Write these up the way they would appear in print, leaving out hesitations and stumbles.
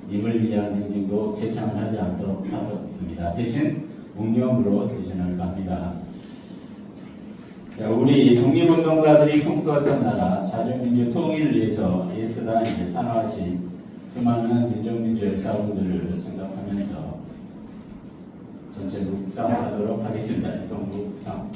님을 위한 행진도 제창을 하지 않도록 하겠습니다. 대신 묵념으로 대신을 갑니다. 자, 우리 독립운동가들이 꿈꿨던 나라 자주민주 통일을 위해서 애쓰다 이제 산화하신 수많은 민족민주 역사분들을 생각하면서 전체 묵상하도록 하겠습니다. 일동 묵상.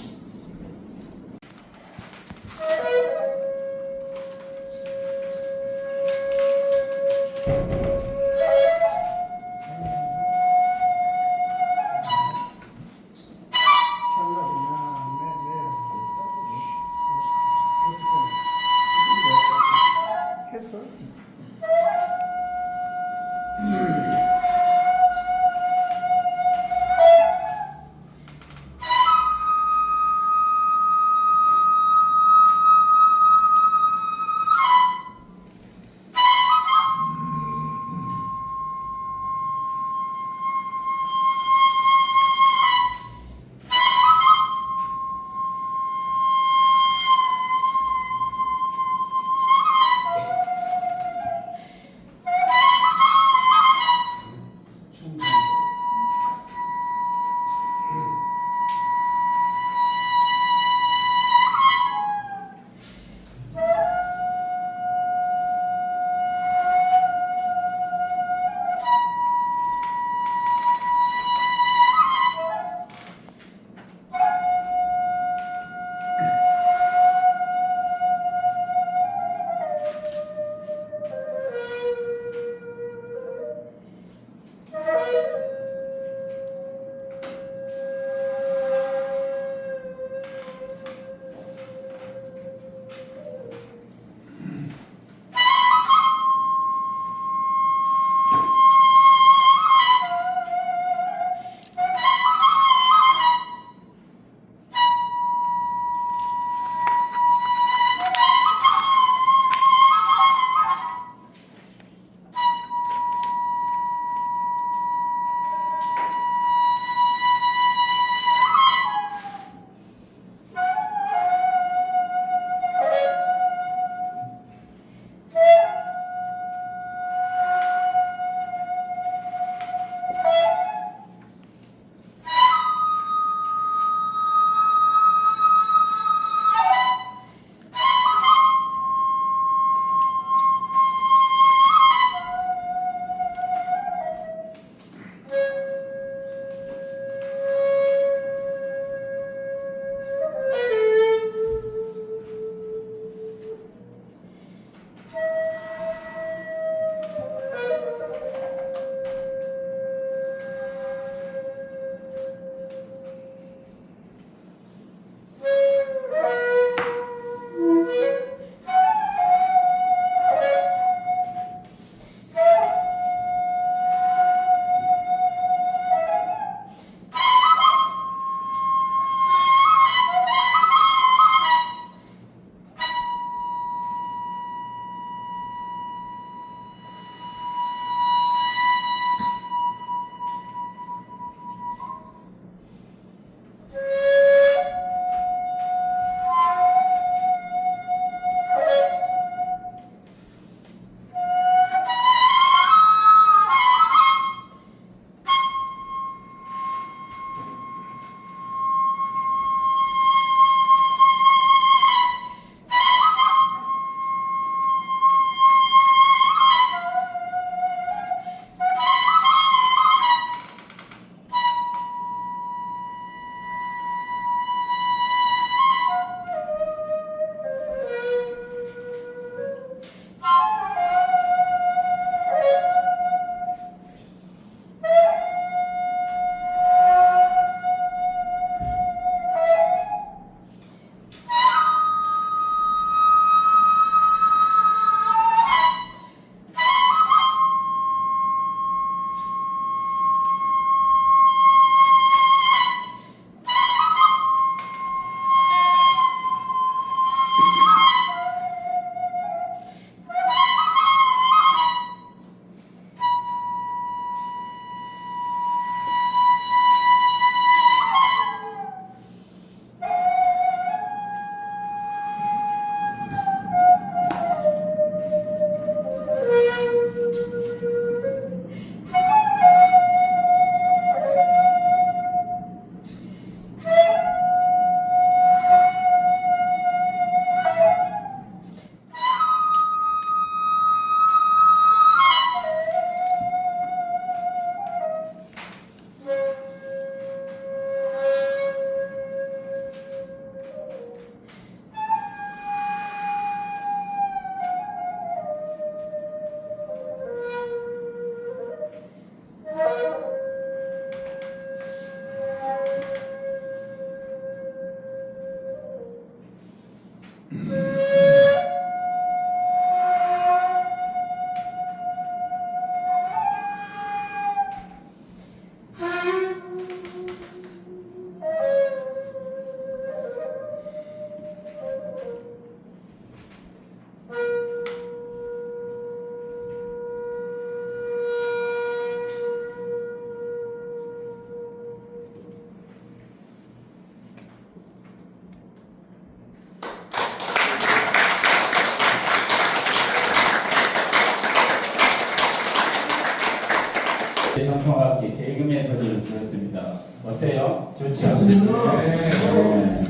청송학기 대금의 소리를 들었습니다. 어때요? 좋지 않습니까? 네.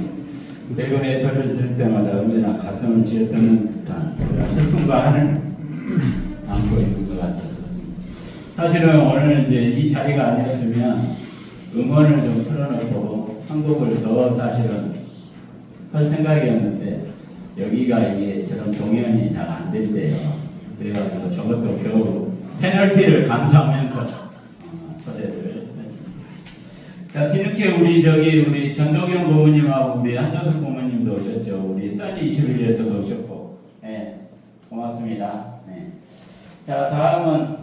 대금의 소리를 들을 때마다 언제나 가슴을 쥐어뜯는 듯한 그런 슬픔과 한을 안고 있는 것 같아서 그렇습니다. 사실은 오늘 이제 이 자리가 아니었으면 음원을 좀 틀어놓고 한국을 더 사실은 할 생각이었는데 여기가 이게 저런 공연이 잘 안 된대요. 그래가지고 저것도 겨우 페널티를 감수하면서 초대를 했습니다. 자, 뒤늦게 우리 전도경 부모님하고 우리 한도숙 부모님도 오셨죠. 우리 써니 이슈를 위해서도 오셨고, 네, 고맙습니다. 네. 자, 다음은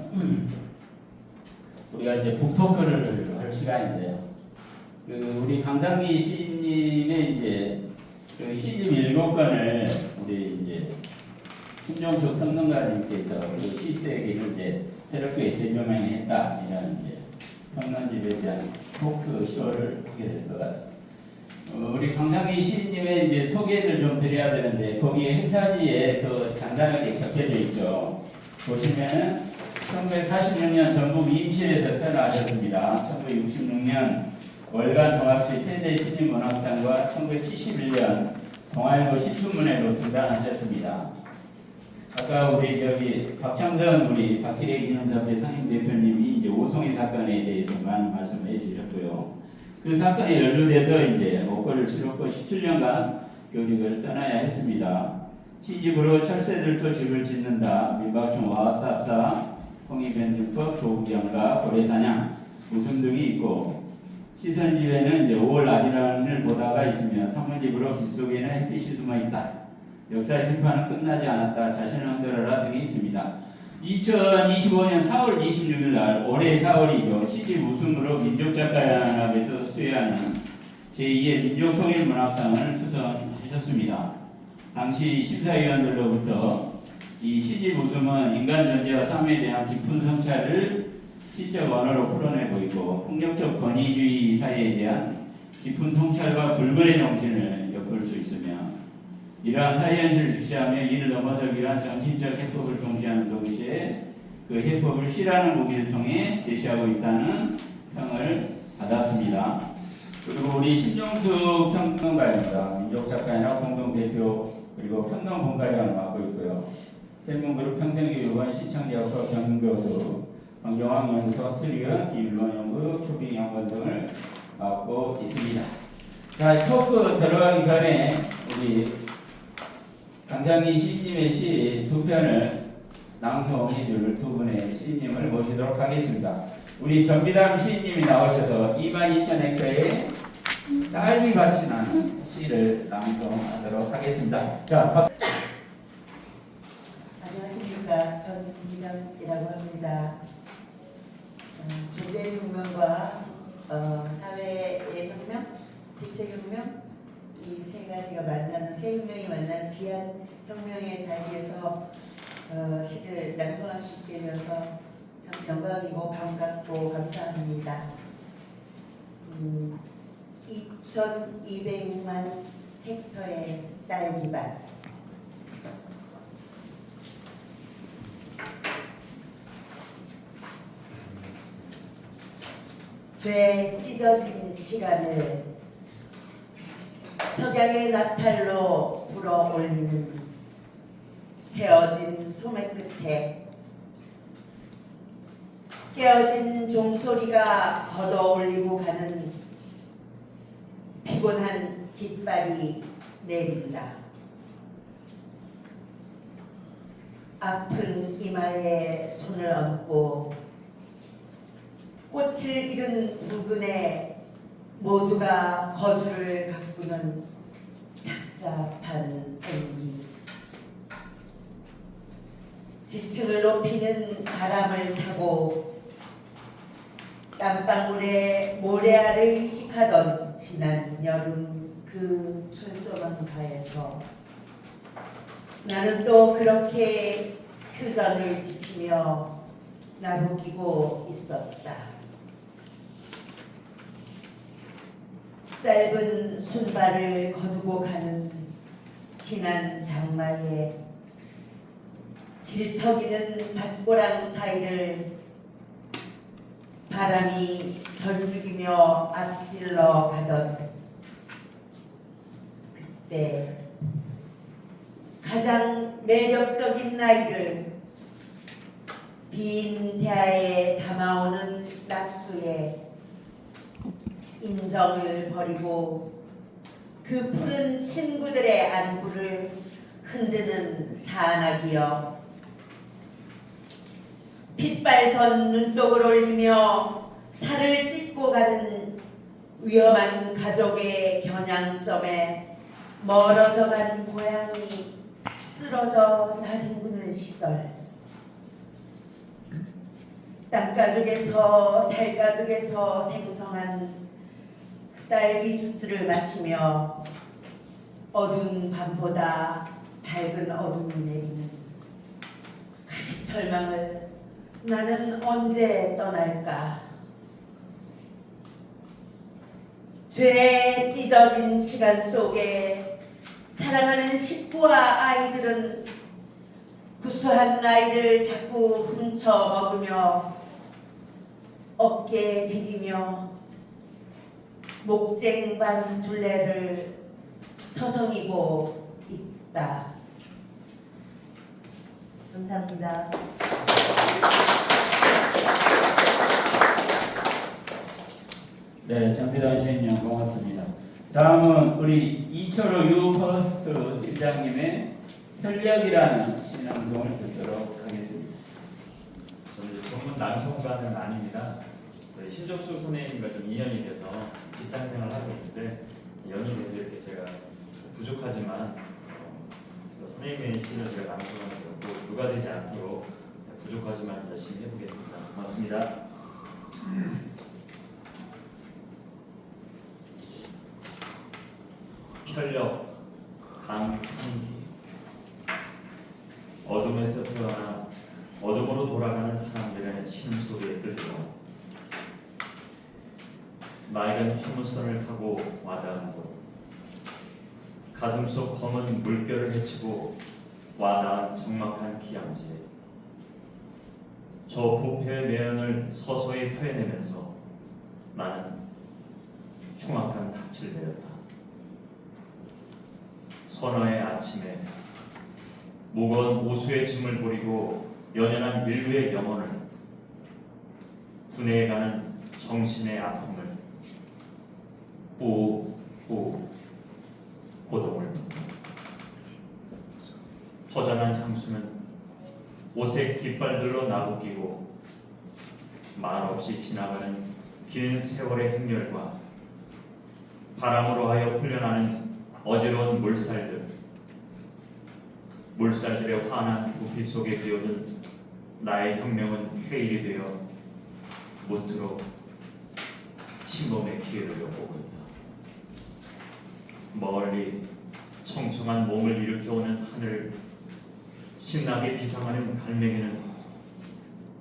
우리가 이제 북토크를 할 시간인데요. 우리 강상기 시인님의 이제 그 시집 7권을 우리 이제 신종수 평론가님께서 그 시세계를 이제 새롭게 재조명했다 이런 이제 평론집에 대한 토크 쇼를 하게 될 것 같습니다. 우리 강상기 시인님의 이제 소개를 좀 드려야 되는데 거기에 행사지에 그 간단하게 적혀져 있죠. 보시면은 1946년 전북 임실에서 태어나셨습니다. 1966년 월간 종합시 세대 신인 문학상과 1971년 동아일보 시춘문예로 등단하셨습니다. 아까 우리 박창선 우리 박기래 기념사업회 상임 대표님이 이제 오송이 사건에 대해서 많은 말씀을 해주셨고요. 그 사건에 연루돼서 이제 목걸이를 치렀고 17년간 교직을 떠나야 했습니다. 시집으로 철새들도 집을 짓는다, 민박중 와싸싸, 홍익변증법, 조국경가, 고래사냥, 웃음 등이 있고 시선집에는 이제 5월 아리랑을 보다가 있으며 산문집으로 빗속에는 햇빛이 숨어있다. 역사 심판은 끝나지 않았다. 자신을 흔들어라 등이 있습니다. 2025년 4월 26일 날 올해 4월이죠. 시집 우승으로 민족작가연합에서 수여하는 제2의 민족통일문학상을 수상하셨습니다. 당시 심사위원들로부터 이 시집 우승은 인간 존재와 삶에 대한 깊은 성찰을 시적 언어로 풀어내고 있고 폭력적 권위주의 사회에 대한 깊은 통찰과 불굴의 정신을 엿볼 수 있으며 이러한 사회 현실을 직시하며 이를 넘어서기 위한 정신적 해법을 동시하는 동시에 그 해법을 시라는 무기를 통해 제시하고 있다는 평을 받았습니다. 그리고 우리 신종수 평론가입니다. 민족작가연합 공동대표 그리고 평론본과장을 맡고 있고요. 세문그룹 평생교육원 시청대학과 경영교수 강경황 연구소 학술위원, 일본연구, 쇼핑연구원 등을 맡고 있습니다. 자, 토크 들어가기 전에 우리 강상기 시인님의 시 두 편을 낭송해 줄 두 분의 시인님을 모시도록 하겠습니다. 우리 전비담 시인님이 나오셔서 22,000헥타르의 딸기밭이 나는 시를 낭송하도록 하겠습니다. 자, 안녕하십니까. 전비담이라고 합니다. 조계혁명과 사회의 혁명, 대체혁명 이 세 가지가 만나는 세 혁명이 만나는 귀한 혁명의 자리에서 시를 낭송할 수 있게 되어서 참 영광이고 반갑고 감사합니다. 2,200만 헥터의 딸기밭. 죄 찢어진 시간을 석양의 나팔로 불어올리는 헤어진 소매 끝에 깨어진 종소리가 걷어올리고 가는 피곤한 깃발이 내린다. 아픈 이마에 손을 얹고 꽃을 잃은 부근에 모두가 거주를 가꾸는 착잡한 온기. 지층을 높이는 바람을 타고 땀방울에 모래알을 이식하던 지난 여름 그 촌조망가에서 나는 또 그렇게 표정을 지키며 나부끼고 있었다. 짧은 손발을 거두고 가는 지난 장마에 질척이는 밭고랑 사이를 바람이 전죽이며 앞질러 가던 그때 가장 매력적인 나이를 빈 대하에 담아오는 낙수에 인정을 버리고 그 푸른 친구들의 안부를 흔드는 사나기여, 핏발선 눈독을 올리며 살을 찢고 가는 위험한 가족의 겨냥점에 멀어져간 고향이 쓰러져 나뒹구는 시절, 땅가죽에서 살가죽에서 생성한 딸기 주스를 마시며 어두운 밤보다 밝은 어둠이 내리는 가시철망을 나는 언제 떠날까? 죄에 찢어진 시간 속에 사랑하는 식구와 아이들은 구수한 나이를 자꾸 훔쳐 먹으며 어깨에 베기며 목쟁반 둘레를 서성이고 있다. 감사합니다. 네, 장필환 시인님 고맙습니다. 다음은 우리 이철호 유퍼스트 팀장님의 현력이라는 신앙송을 듣도록 하겠습니다. 저는 이제 전문 낭송가는 아닙니다. 저희 신종수 선생님과 좀 인연이 돼서 직장생활을 하고 있는데, 연이 돼서 이렇게 제가 부족하지만 선생님의 시를 제가 낭송하는 것도 누가 되지 않도록 부족하지만 열심히 해보겠습니다. 고맙습니다. 현력 강상기. 어둠에서 태어나 어둠으로 돌아가는 사람들의 치는 소리에 끌려 낡은 화물선을 타고 와닿은 곳, 가슴 속 검은 물결을 헤치고 와닿은 적막한 기양지에 저 부패의 매연을 서서히 토해내면서 나는 흉악한 닻을 내렸다. 선어의 아침에 무거운 우수의 짐을 버리고 연연한 인류의 영혼을, 분해가는 정신의 아픔을, 뿌뿌 고동을 허전한 장수는 오색 깃발들로 나부끼고 말없이 지나가는 긴 세월의 행렬과 바람으로 하여 풀려나는 어지러운 물살들의 환한 부피 속에 비어든 나의 혁명은 회일이 되어 무트로 침범의 기회를 엿보고 있다. 멀리 청청한 몸을 일으켜오는 하늘을 신나게 비상하는 갈매기는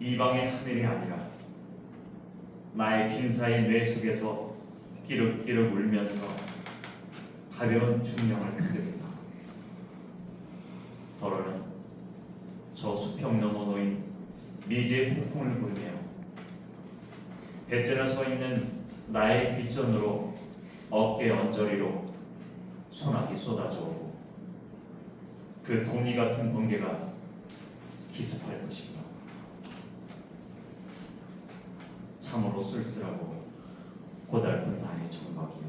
이방의 하늘이 아니라 나의 빈사의 뇌 속에서 끼륵끼륵 울면서 가벼운 중령을 흔들린다. 더러는 저 수평 넘어 놓인 미지의 폭풍을 부르며 배째나 서 있는 나의 뒷전으로 어깨 언저리로 소나기 쏟아져 오고 그 도미 같은 번개가 기습할 것인가. 참으로 쓸쓸하고 고달픈 나의 정막이요,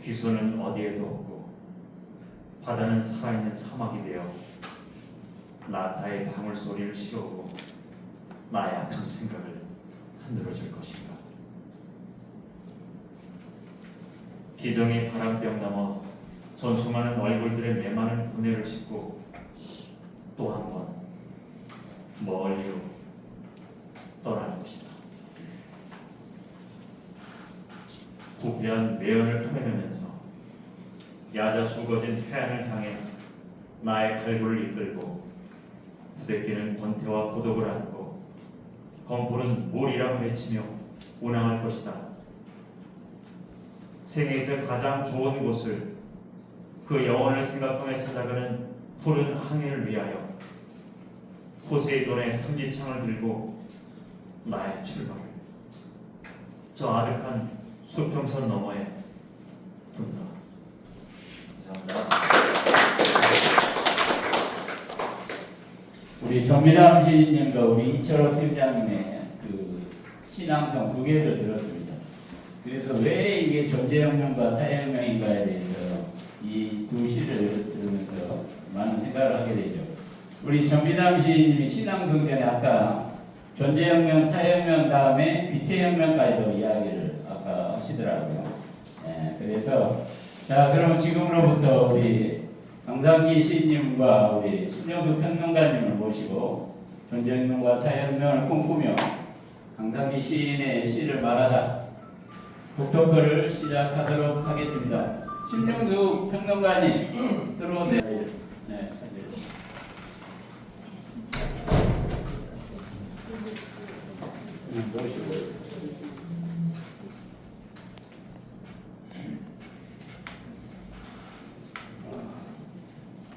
귀소는 어디에도 없고 바다는 살아있는 사막이 되어 나타의 방울소리를 실어오고 나의 아픈 생각을 흔들어줄 것인가. 기정의 바람병 넘어 전송하는 얼굴들의 메마른 분해를 싣고 또 한 번 멀리로 떠날 것이다. 부패한 매연을 토해내면서 야자수거진 해안을 향해 나의 갈구를 이끌고 부대끼는 번태와 고독을 안고 검푸른 몰이라 외치며 운항할 것이다. 생애에서 가장 좋은 곳을, 그 영혼을 생각하며 찾아가는 푸른 항해를 위하여 포세이돈의 삼지창을 들고 나의 출발을 저 아득한 수평선 너머에 둔다. 감사합니다. 우리 정미남 시인님과 우리 이철호 팀장님의 그 신앙성 두 개를 들었습니다. 그래서 왜 이게 존재혁명과 사회혁명인가에 대해서 이 두 시를 들으면서 많은 생각을 하게 되죠. 우리 정미남 시인님이 신앙성 전에 아까 존재혁명, 사회혁명 다음에 빛의혁명까지도 이야기를 아까 하시더라고요. 그래서 자, 그럼 지금으로부터 우리 강상기 시인님과 우리 신정수 평론가님을 모시고 존재혁명과 사회혁명을 꿈꾸며 강상기 시인의 시를 말하다 독토크를 시작하도록 하겠습니다. 신정수 평론가님 들어오세요. 네. 모시고.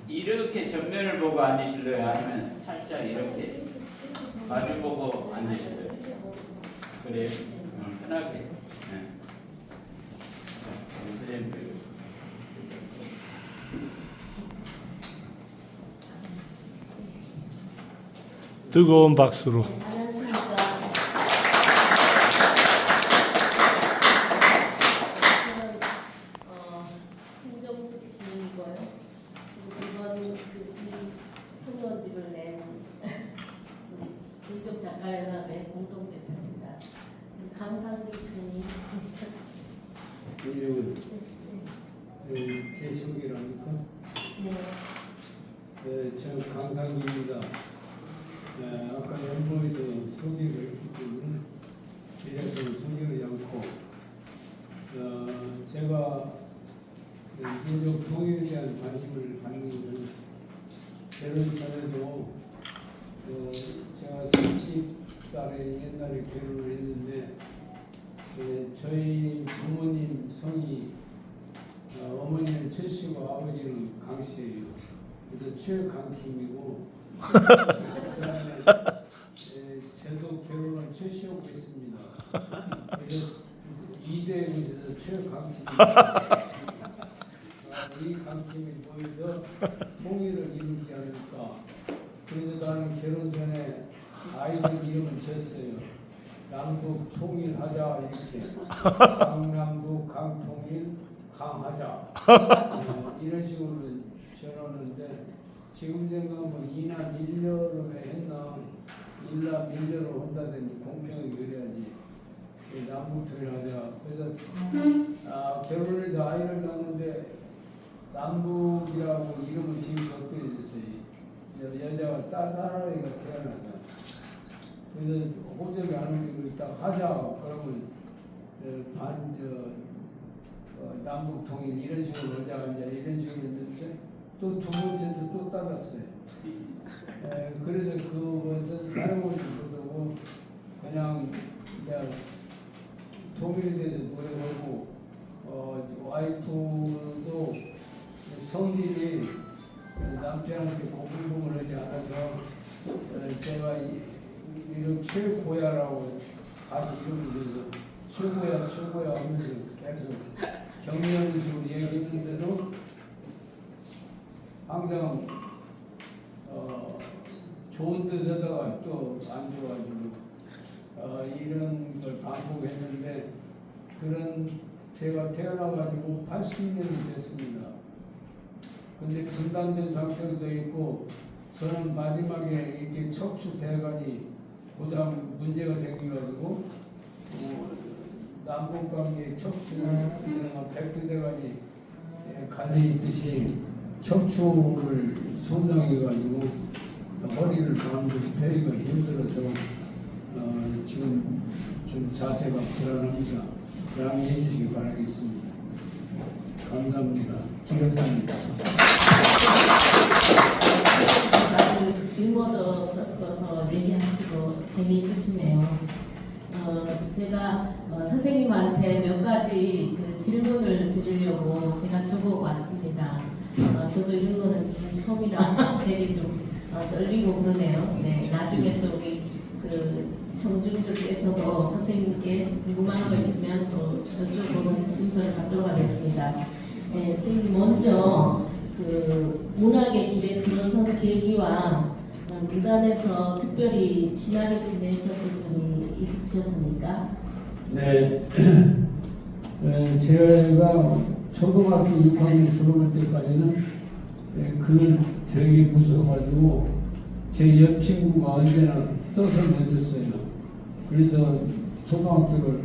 이렇게 전면을 보고 앉으실래요? 아니면 살짝 이렇게 마주 보고 앉으실래요? 그래요? 편하게. 네. 선생님들. 뜨거운 박수로. 안녕하십니까. 저는 신정숙 시인이고요. 이번 이 평론집을 낸 우리 이쪽 작가연합의 공동대표입니다. 강상기 스님. 이름은 제 소개를 합니까? 네. 저 강상기입니다. 아까 연보에서 소개를 했기 때문에 이래서 소개를 않고 제가 민족 통일에 대한 관심을 갖는 것은 결혼 전에도 제가 30살에 옛날에 결혼을 했는데 저희 부모님 성이 어머니는 최씨고 아버지는 강씨예요. 그래서 최강팀이고 그다음에 저도 결혼을 최씨하고 했습니다. 그래서 2대에서 최강팀 이 강팀이 모여서 통일을 이루지 않을까. 그래서 나는 결혼 전에 아이들 이름을 지었어요. 남북 통일하자 이렇게. 강남북 강통일 강하자 이런 식으로 지어놨는데 지금 생각하면 이난 일녀로 했나 일남 일녀로 한다든지 공평하게 그래야지 남북 통일하자. 그래서 결혼해서 아이를 낳는데 남북이라고 이름을 지금 적혀졌어요. 여자가 딸아이가 태어나서. 그래서 호적이 안 오면 딱 하자 그러면 남북 통일 이런 식으로 하자 이런 식으로 했는데 또 두 번째도 또 따랐어요. 그래서 그것은 사용을 못하고 그냥 통일에 대해서 노력하고 와이프도 성질이 남편한테 고분고분을 하지 않아서 제가 이름 최고야라고 다시 이름을 줘서 최고야 하면서 계속 격려하는 식으로 얘기했는데도 항상 좋은 듯 하다가 또 안 좋아가지고 이런 걸 반복했는데 그런 제가 태어나가지고 80년이 됐습니다. 근데 분단된 상태로 되어 있고 저는 마지막에 이렇게 척추 배관이 고장 문제가 생겨가지고 남북관계 척추 이런 백두대관이 갈려있듯이 척추를 손상해가지고 허리를 가는데서 펴기가 힘들어서 지금 좀 자세가 불안합니다. 양해해 주시기 바라겠습니다. 감사합니다. 기획사입니다. 유머도 섞어서 얘기하시고 재미있으시네요. 제가 선생님한테 몇 가지 그 질문을 드리려고 제가 적어왔습니다. 저도 이런 거는 지금 처음이라 되게 좀 떨리고 그러네요. 네, 나중에 또 우리 그 청중 분들께서도 선생님께 궁금한 거 있으면 또 여쭤보는 순서를 갖도록 하겠습니다. 네, 선생님 먼저 그 문학의 길에 들어선 계기와 무단에서 특별히 친하게 지내셨던 분이 있으셨습니까? 네. 제가 초등학교 6학년 졸업할 때까지는 그 되게 무서워가지고 제 옆 친구가 언제나 써서 내줬어요. 그래서 초등학교를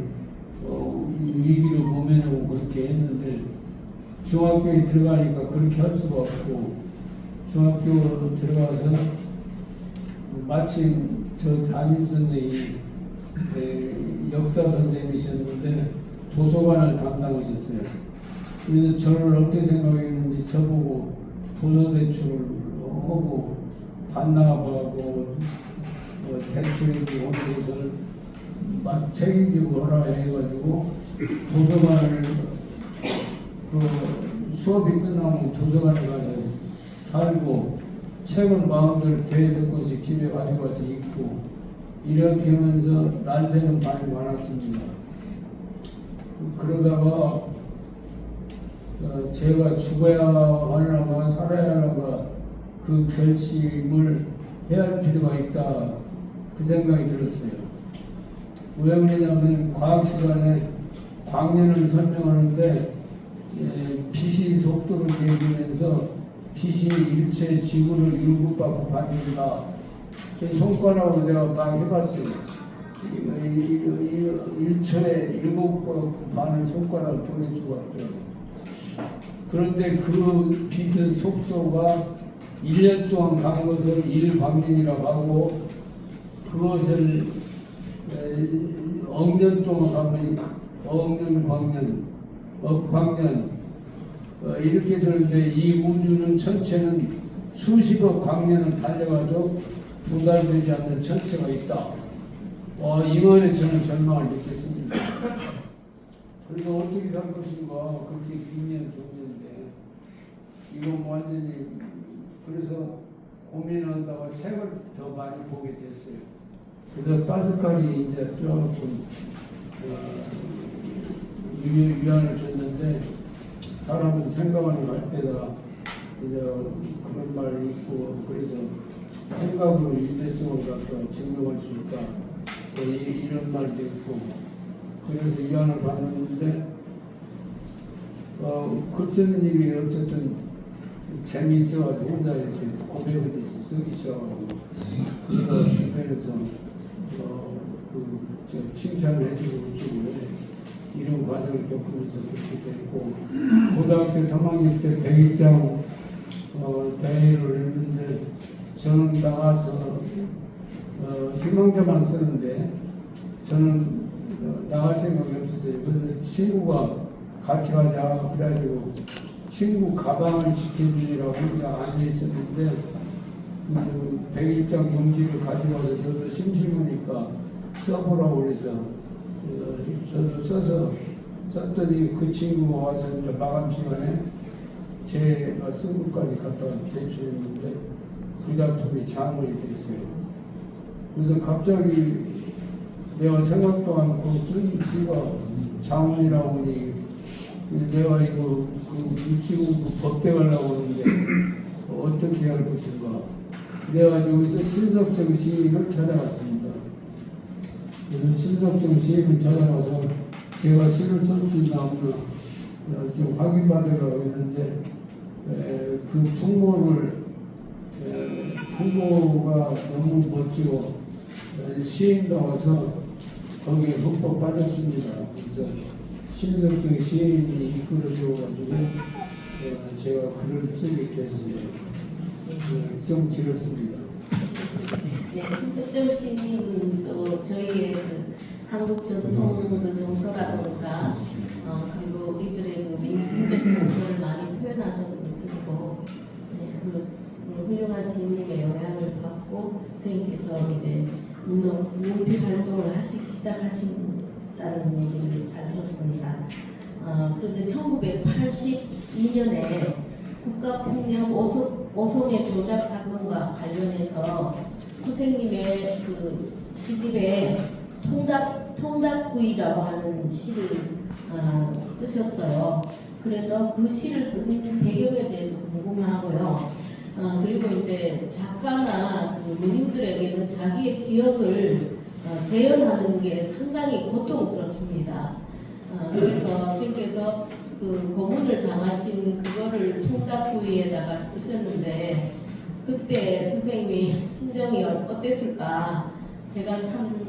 위기로 모면하고 그렇게 했는데 중학교에 들어가니까 그렇게 할 수가 없고 중학교로 들어가서 마침 저 담임 선생님이 역사 선생님이셨는데 도서관을 담당하셨어요. 그래서 저를 어떻게 생각했는지 저보고 도서 대출을 하고 반납하고 대출해주고 하는 것을 책임지고 하라 해가지고 도서관을 그 수업이 끝나면 도서관에 가서 살고 책을 마음대로 대여섯 권씩 집에 가져가서 읽고 이렇게 하면서 난세는 많이 많았습니다. 그러다가 제가 죽어야 하려나 살아야 하려나 그 결심을 해야 할 필요가 있다 그 생각이 들었어요. 왜 그러냐면 과학 시간에 광년을 설명하는데 빛이 속도를 얘기하면서 빛이 일체 지구를 7바퀴 반긴다. 손가락으로 내가 막 해봤어요. 1초에 7바퀴 반을 손가락을 돌려주고 왔더라고요. 그런데 그 빛의 속도가 1년 동안 간 것을 1광년이라고 하고 그것을 억년 동안 가면 억년 광년, 억광년 이렇게 되는데 이 우주는 전체는 수십억 광년을 달려가도 도달되지 않는 전체가 있다. 이번에 저는 절망을 느꼈습니다. 그래서 어떻게 살 것인가 그렇게 긴 종류인데 이건 완전히 그래서 고민하다가 책을 더 많이 보게 됐어요. 그래서 파스칼이 이제 조금 위안을 줬는데 사람은 생각을 할 때다 이제 그런 말을 있고 그래서 생각으로 유대성을 갖다 증명할 수 있다 이런 말도 있고 그래서 위안을 받았는데 글 쓰는 일이 어쨌든 재미있어가지고 혼자 이렇게 고백을 쓰기 시작하고 그래서 주변에서 칭찬을 해주고 이런 과정을 겪으면서 그렇게 됐고 고등학교 3학년 때 대입장 대회를 했는데 저는 나가서 희망자만 쓰는데 저는 나갈 생각이 없었어요. 그런데 친구가 같이 가자 그래가지고 친구 가방을 지켜주느라고 혼자 앉아있었는데 백일장 용지를 가져와서 저도 심심하니까 써보라고 그래서 저도 써서 썼더니 그 친구가 와서 이제 마감 시간에 제가 쓴 것까지 갖다 제출했는데 그 작품이 장물이 됐어요. 그래서 갑자기 내가 생각도 않고 쓴 시가 장문이라고 하니 내가 이거 그 유치공부 법대 가려고 하는데 어떻게 할 것인가. 내가 여기서 신석정 시인을 찾아갔습니다. 그래서 신석정 시인을 찾아가서 제가 시를 쓸 수 있나 없나 좀 확인받으려고 했는데 그 풍모가 너무 멋지고 시인다워서 거기에 흠뻑 빠졌습니다. 그래서 신석정 시인이 이끌어줘가지고 제가 글을 쓰게 됐어요. 좀 길었습니다. 네, 신석정 시인은 또 저희의 그 한국 전통의 정서라든가 그리고 이들의 그 민중적 정서를 많이 표현하셨던 분이고 그 훌륭한 시인님의 영향을 받고 선생님께서 이제 문필 활동을 시작하신다는 얘기를 잘 들었습니다. 그런데 1982년에 국가폭력 오송의 조작 사건과 관련해서 선생님의 그 시집에 통닭구이라고 하는 시를 쓰셨어요. 그래서 그 시를 쓴 배경에 대해서 궁금하고요. 그리고 이제 작가나 그 문인들에게는 자기의 기억을 재현하는 게 상당히 고통스럽습니다. 그래서 선생님께서 그 고문을 당하신 그거를 통닭구이에다가 쓰셨는데 그때 선생님이 심정이 어땠을까 제가 참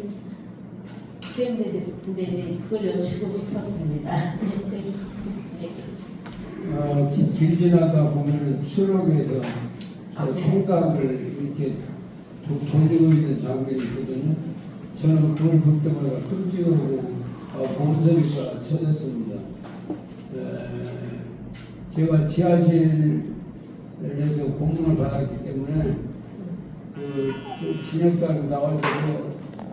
선생님인데 그걸 여쭈고 싶었습니다. 길 지나다 보면 수록에서 통닭을 이렇게 돌리고 있는 장면이 있거든요. 저는 그걸 볼 때마다 끔찍하고 공서리가 쳐졌습니다. 제가 지하실에서 공문을 받았기 때문에 그 진역사로 나와서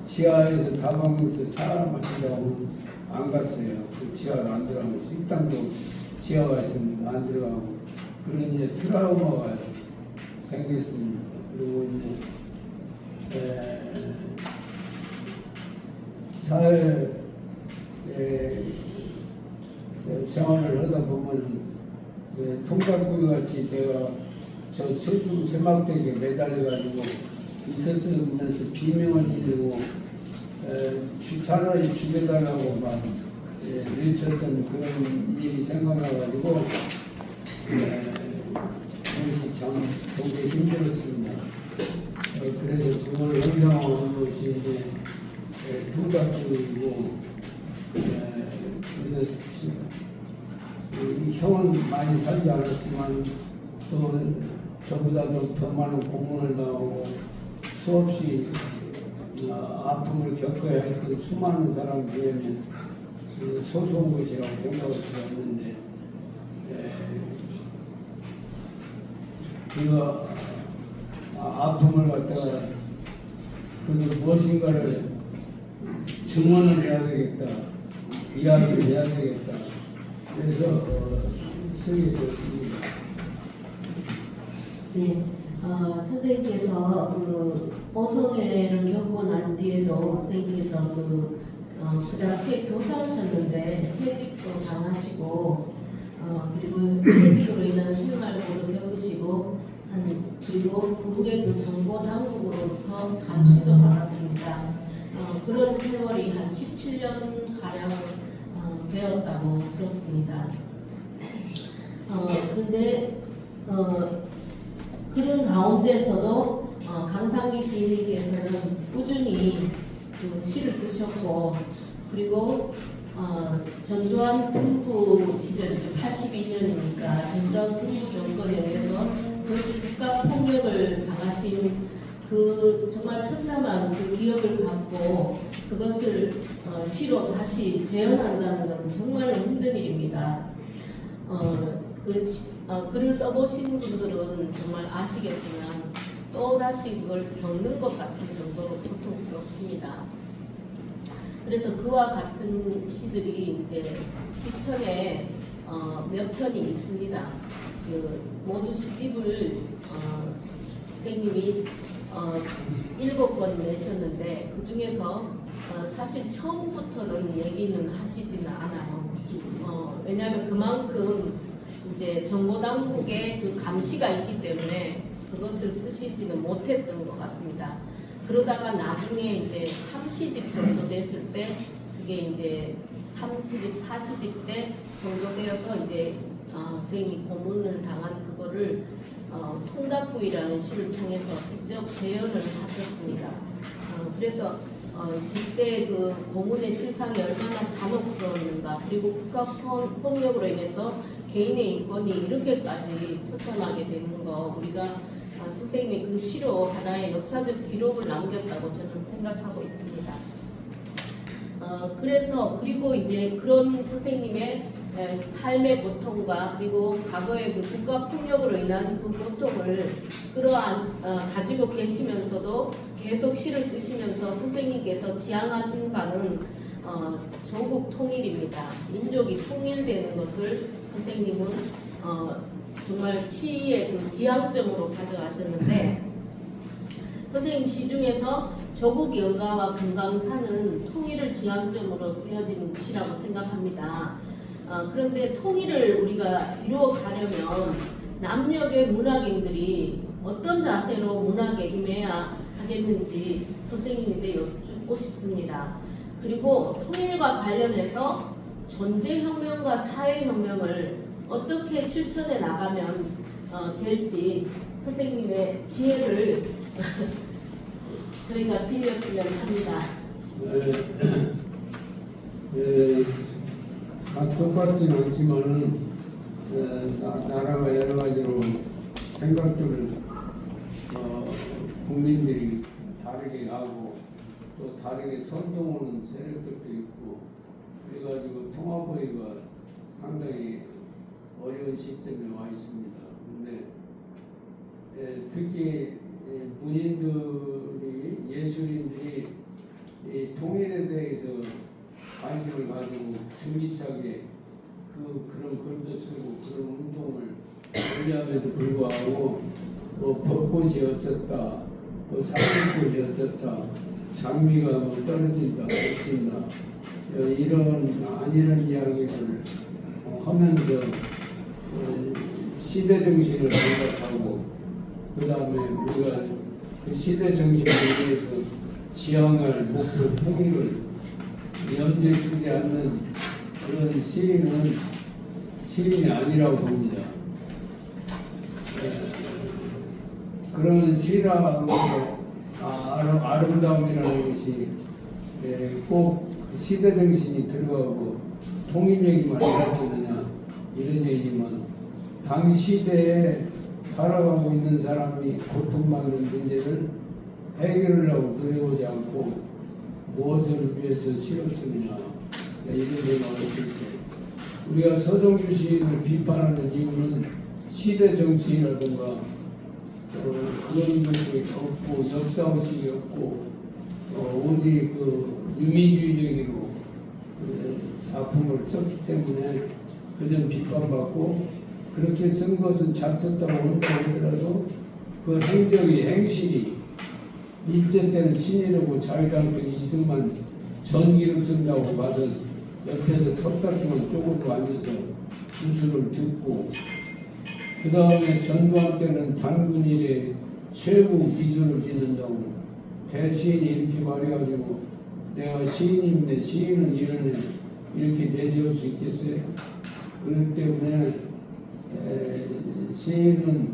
지하에서 다방에서 차 마시려고 안 갔어요. 그 지하로 안 들어가고 식당도 지하가 있으면 안 들어가고 그런 이제 트라우마가 생겼습니다. 그리고 이제 사회에 생활을 하다 보면 통닭구이 같이 내가 저 세막대기에 매달려가지고 있었으면서 비명을 지르고 차라리 죽여달라고 막 외쳤던 그런 일이 생각나가지고 그래서 참 굉장히 힘들었습니다. 그래서 그걸 형성하는 것이 이제 통닭구이고 그래서 형은 많이 살지 않았지만 또 저보다도 더 많은 공문을 나오고 수없이 아픔을 겪어야 했던 수많은 사람 중에는 소소한 것이라고 생각할 수가 없는데 그 아픔을 갖다가 그래도 무엇인가를 증언을 해야 되겠다, 이야기를 해야 되겠다. 그래서 쓰게 되었습니다. 네, 선생님께서 그 어성애를 겪고 난 뒤에도 선생님께서 그 당시에 교사하셨는데 퇴직도 당하시고 그리고 퇴직으로 인한 생활고도 겪으시고 그리고 그 후에 그 정보 당국으로부터 감시도 받았습니다. 그런 세월이 한 17년 가량 되었다고 들었습니다. 그런데 그런 가운데서도 강상기 시인께서는 꾸준히 그 시를 쓰셨고 그리고 전두환 군부 시절 82년이니까 전두환 군부 정권에 의해서 그 국가 폭력을 당하신 그 정말 처참한 그 기억을 갖고 그것을 시로 다시 재현한다는 건 정말 힘든 일입니다. 글을 써보신 분들은 정말 아시겠지만 또 다시 그걸 겪는 것 같은 정도로 고통스럽습니다. 그래서 그와 같은 시들이 이제 시편에 몇 편이 있습니다. 그 모두 시집을 선생님이 7권 내셨는데 그 중에서 사실 처음부터는 얘기는 하시지는 않아요. 왜냐하면 그만큼 이제 정보당국의 그 감시가 있기 때문에 그것을 쓰시지는 못했던 것 같습니다. 그러다가 나중에 이제 3시집 정도 됐을 때 그게 이제 3시집, 4시집 때 정도 되어서 이제 선생님이 고문을 당한 그거를 통닭구이라는 시를 통해서 직접 재현을 하셨습니다. 그래서 그때 그 고문의 실상이 얼마나 잔혹스러웠는가 그리고 국가 폭력으로 인해서 개인의 인권이 이렇게까지 처참하게 되는 거 우리가 선생님이 그 시로 하나의 역사적 기록을 남겼다고 저는 생각하고 있습니다. 그리고 이제 그런 선생님의 삶의 고통과 그리고 과거의 그 국가 폭력으로 인한 그 고통을 가지고 계시면서도 계속 시를 쓰시면서 선생님께서 지향하신 바는 조국 통일입니다. 민족이 통일되는 것을 선생님은 정말 시의 그 지향점으로 가져가셨는데 선생님 시 중에서 조국 영가와 금강산은 통일을 지향점으로 쓰여진 시라고 생각합니다. 그런데 통일을 우리가 이루어가려면 남녘의 문학인들이 어떤 자세로 문학에 임해야 하겠는지 선생님께 여쭙고 싶습니다. 그리고 통일과 관련해서 존재혁명과 사회혁명을 어떻게 실천해 나가면 될지 선생님의 지혜를 저희가 빌렸으면 합니다. 똑같진 않지만은 나라가 여러 가지로 생각들을 국민들이 다르게 하고 또 다르게 선동하는 세력들도 있고 그래가지고 통합하기가 상당히 어려운 시점에 와 있습니다. 근데 특히 문인들이 예술인들이 이 통일에 대해서 관심을 가지고 줄기차게 그런 글도 쓰고 그런 운동을 하려함에도 불구하고 뭐 벚꽃이 어쩌다 뭐 사슴꽃이 어쩌다 장미가 뭐 떨어진다 어찐다 이런 아니란 이야기를 하면서 시대 정신을 생각하고 그 다음에 우리가 그 시대 정신에 대해서 지향할 목표 통일을 염두에 두지 않는 그런 시인이 아니라고 봅니다. 그런 시라고 아름다움이라는 것이 꼭 시대 정신이 들어가고 통일 얘기만 해야 되느냐 이런 얘기만 당 시대에 살아가고 있는 사람이 고통받는 문제를 해결하려고 노력하지 않고 무엇을 위해서 실었느냐 이런 얘기가 어떻게 우리가 서정주 시인을 비판하는 이유는 시대 정치라든가 그런 것이 없고 역사의식이 없고 오직 그 유미주의적으로 작품을 썼기 때문에 그전 비판받고 그렇게 쓴 것은 잘 썼다고 하더라도 그 행실이 일제 때는 친일하고 자유당편이 이승만 전기를 쓴다고 봐서 옆에서 석 달 동안 쪼그리고 앉아서 구술을 듣고 그 다음에 전두환 때는 단군일에 최고 미술을 짓는다고 대시인이 이렇게 말해가지고 내가 시인인데 시인은 이렇게 내세울 수 있겠어요? 그렇기 때문에 시인은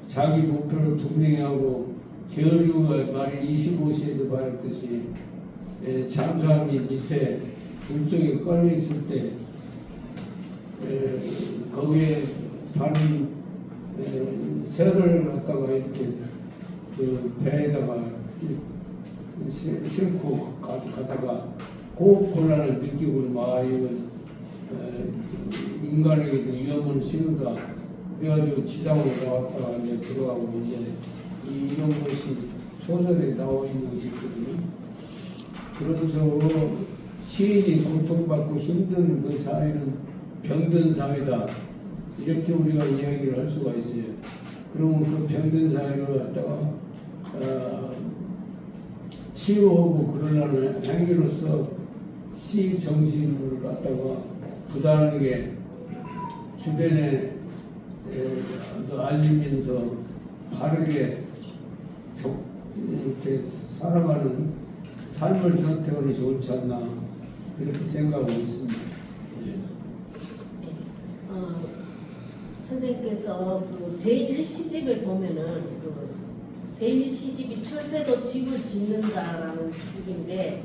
자기 목표를 분명히 하고 계류가 말이 25시에서 말했듯이 잠수함이 밑에 물속에 걸려 있을 때 거기에 다른 새를 갖다가 이렇게 그 배에다가 싣고 가다가 호흡 곤란을 느끼고 막 이건 인간에게도 위험은 싫은가 그래가지고 지상으로 나왔다가 이제 들어가고 이제 이런 것이 소설에 나와 있는 것이 있거든요. 그러면서 시인이 고통받고 힘든 그 사회는 병든 사회다 이렇게 우리가 이야기를 할 수가 있어요. 그러면 그 병든 사회를 갖다가 치유하고 그러려는 행위로서 시 정신을 갖다가 부단하게 주변에 알리면서 바르게 이렇게 살아가는 삶을 선택하는 게 좋지 않나 그렇게 생각하고 있습니다. 선생님께서 그 제1시집에 보면은 그 제1시집이 철새도 집을 짓는다라는 시집인데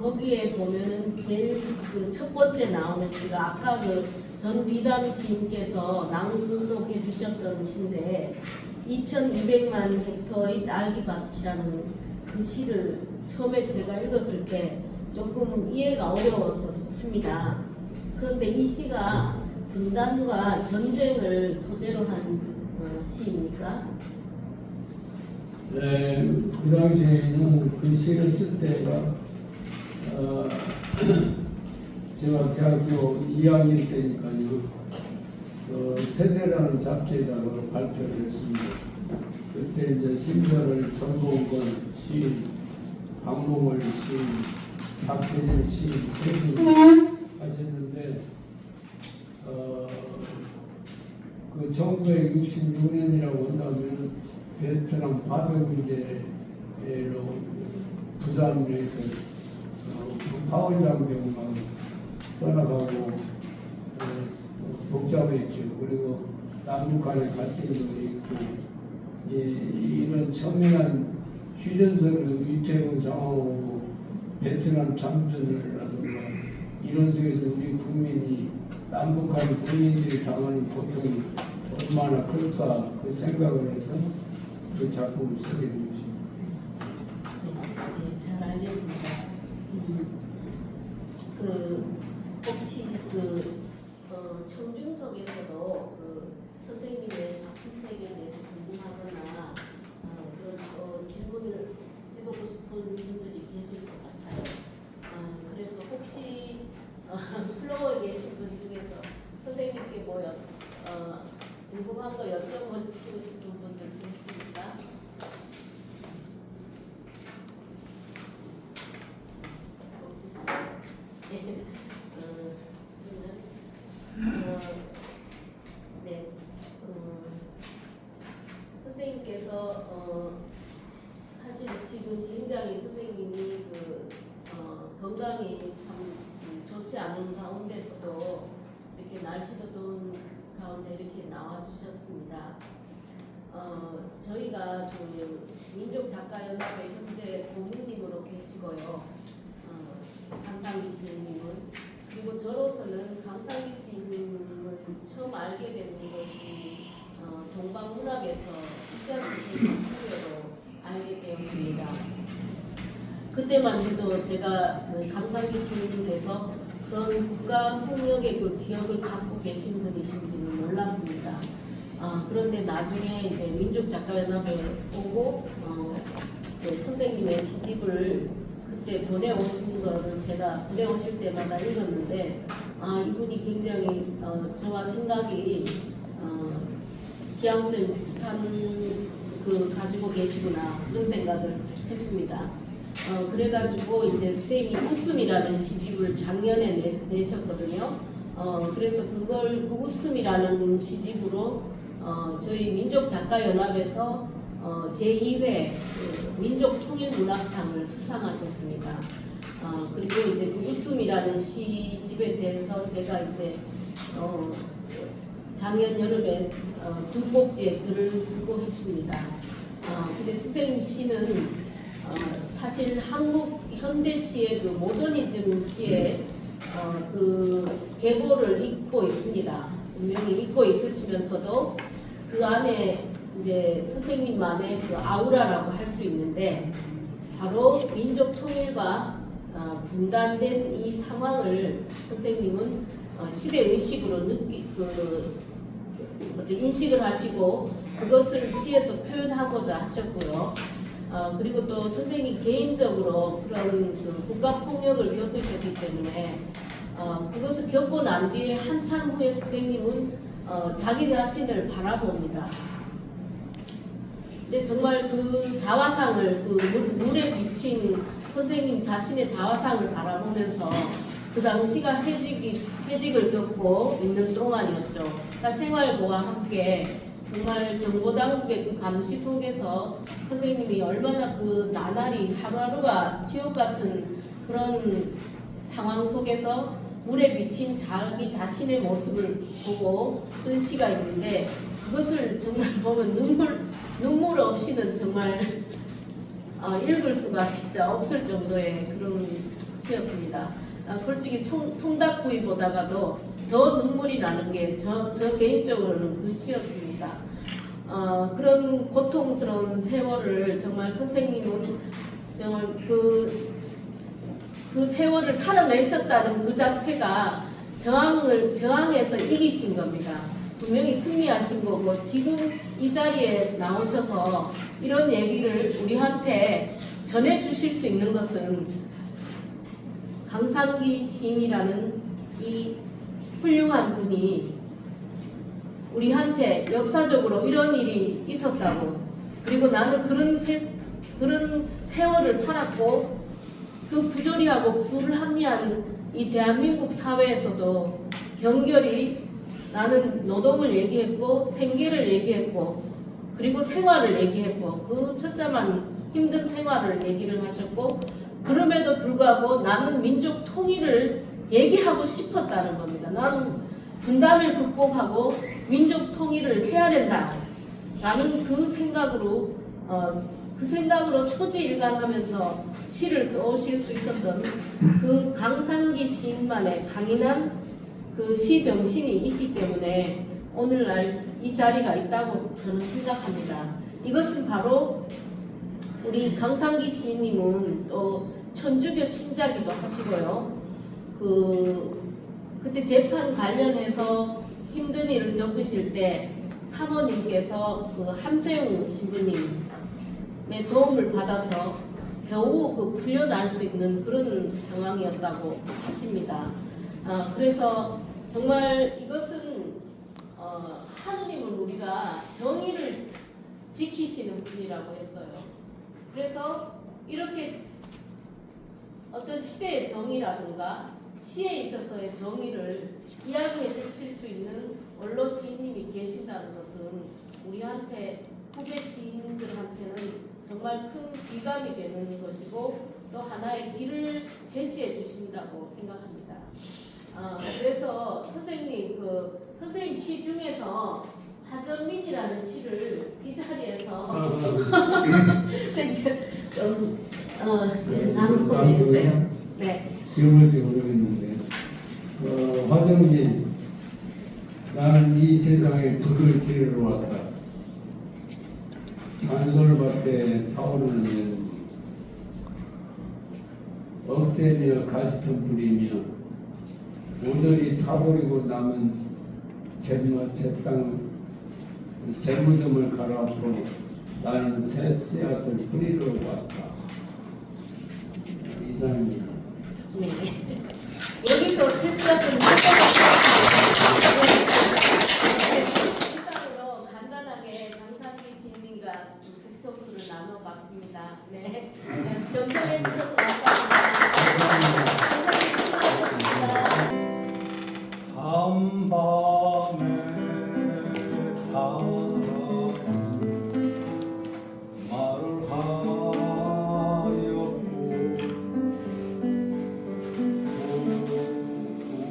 거기에 보면은 제일 그 첫 번째 나오는 시가 아까 그 전비담 시인께서 낭독해 주셨던 시인데 2200만 헥터의 딸기밭이라는 그 시를 처음에 제가 읽었을 때 조금 이해가 어려웠습니다. 그런데 이 시가 분단과 전쟁을 소재로 한 시입니까? 네, 그 당시에는 그 시를 쓸 때가 제가 대학교 2학년 때니까요. 세대라는 잡지에다가 발표를 했습니다. 그때 이제 심서를 전공권 시인, 박몽월 시인, 박태진 시인 세분 하셨는데 그 1966년이라고 한다면 베트남 파병 문제로 부산에서 파월 장병만 떠나가고 복잡했죠. 그리고 남북 간의 갈등도 있고 이런 첨예한 휴전선을 위태로운 상황하고 베트남 참전을라든가 이런 속에서 우리 국민이 남북 간 국민들이 당하는 고통이 얼마나 클까 그 생각을 해서 그 작품을 쓰게 된 것입니다. 네, 잘 알겠습니다. 혹시 청중석에서도 선생님의 작품 세계에 대해서 궁금하거나 그런 질문을 해보고 싶은 분들이 계실 것 같아요. 그래서 혹시 플로어에 계신 분 중에서 선생님께 궁금한 거 여쭤보시고 싶은 분들 계십니까? 네. 네. 선생님께서 사실 지금 굉장히 선생님이 건강이 참 좋지 않은 가운데서도 이렇게 날씨도 더운 가운데 이렇게 나와주셨습니다. 저희가 민족작가연합의 현재 고문님으로 계시고요. 강상기 시인님은 그리고 저로서는 강상기 시인님을 처음 알게 된 것이 동방문학에서 이시아 선생님 통해로 알게 되었습니다. 그때만 해도 제가 강상기 시인님께서 그런 국가폭력의 그 기억을 갖고 계신 분이신지는 몰랐습니다. 그런데 나중에 이제 민족작가연합에 오고 선생님의 시집을 그때 보내오신 거를 제가 보내오실 때마다 읽었는데 이분이 굉장히 저와 생각이 지향점 비슷한 가지고 계시구나 그런 생각을 했습니다. 그래가지고 이제 선생님이 웃음이라는 시집을 작년에 내셨거든요. 그래서 그 웃음이라는 시집으로 저희 민족작가연합에서 제2회 민족통일문학상을 수상하셨습니다. 그리고 이제 그 웃음이라는 시집에 대해서 제가 이제 작년 여름에 두 곡지에 글을 쓰고 했습니다. 근데 선생님 시는 사실 한국 현대 시의 그 모더니즘 시의 그 계보를 잇고 있습니다. 분명히 잇고 있으시면서도 그 안에 이제 선생님만의 그 아우라라고 할 수 있는데 바로 민족 통일과 분단된 이 상황을 선생님은 시대 의식으로 인식을 하시고 그것을 시에서 표현하고자 하셨고요. 그리고 또 선생님 개인적으로 그런 그 국가 폭력을 겪으셨기 때문에 그것을 겪고 난 뒤에 한참 후에 선생님은 자기 자신을 바라봅니다. 근데 정말 그 자화상을 물에 비친 선생님 자신의 자화상을 바라보면서 그 당시가 해직을 겪고 있는 동안이었죠. 그러니까 생활고와 함께 정말 정보당국의 그 감시 속에서 선생님이 얼마나 그 나날이 하루하루가 지옥 같은 그런 상황 속에서 물에 비친 자기 자신의 모습을 보고 쓴 시가 있는데 그것을 정말 보면 눈물 없이는 정말 읽을 수가 진짜 없을 정도의 그런 시였습니다. 솔직히 통닭구이 보다가도 더 눈물이 나는 게 저 개인적으로는 그 시였습니다. 그런 고통스러운 세월을 정말 선생님은 정말 그 세월을 살아내셨다는 그 자체가 저항에서 이기신 겁니다. 분명히 승리하신 거고 지금 이 자리에 나오셔서 이런 얘기를 우리한테 전해주실 수 있는 것은 강상기 시인이라는 이 훌륭한 분이 우리한테 역사적으로 이런 일이 있었다고 그리고 나는 그런 세월을 살았고 그 부조리하고 불합리한 이 대한민국 사회에서도 경결이 나는 노동을 얘기했고 생계를 얘기했고 그리고 생활을 얘기했고 그 첫자만 힘든 생활을 얘기를 하셨고 그럼에도 불구하고 나는 민족 통일을 얘기하고 싶었다는 겁니다. 나는 분단을 극복하고 민족 통일을 해야 된다. 라는 그 생각으로 초지일관하면서 시를 써오실 수 있었던 그 강상기 시인만의 강인한 그 시 정신이 있기 때문에 오늘날 이 자리가 있다고 저는 생각합니다. 이것은 바로 우리 강상기 시인님은 또 천주교 신자기도 하시고요. 그때 재판 관련해서 힘든 일을 겪으실 때 사모님께서 그 함세웅 신부님의 도움을 받아서 겨우 풀려날 수 있는 그런 상황이었다고 하십니다. 그래서 정말 이것은 하느님은 우리가 정의를 지키시는 분이라고 했어요. 그래서 이렇게 어떤 시대의 정의라든가 시에 있어서의 정의를 이야기해 주실 수 있는 원로 시인님이 계신다는 것은 우리한테 후배 시인들한테는 정말 큰 귀감이 되는 것이고 또 하나의 길을 제시해 주신다고 생각합니다. 그래서 선생님 시 중에서 하전민이라는 시를 이 자리에서 좀 낭송해 주세요. 네. 기억할지 모르겠는데 화정민 나는 이 세상에 불을 지르러 왔다. 잔솔밭에 타오르는 연기 억새며 가시덤 부리며 모조리 타버리고 남은 잿무덤을 갈아엎고 나는 새 씨앗을 뿌리러 왔다. 이상입니다. 네. 여기서 세트같은 시간으로 간단하게 강상기 시인님과 북토크를 나눠봤습니다. 네. 경청해 주셔서 감사합니다. 한밤에 말을 하였고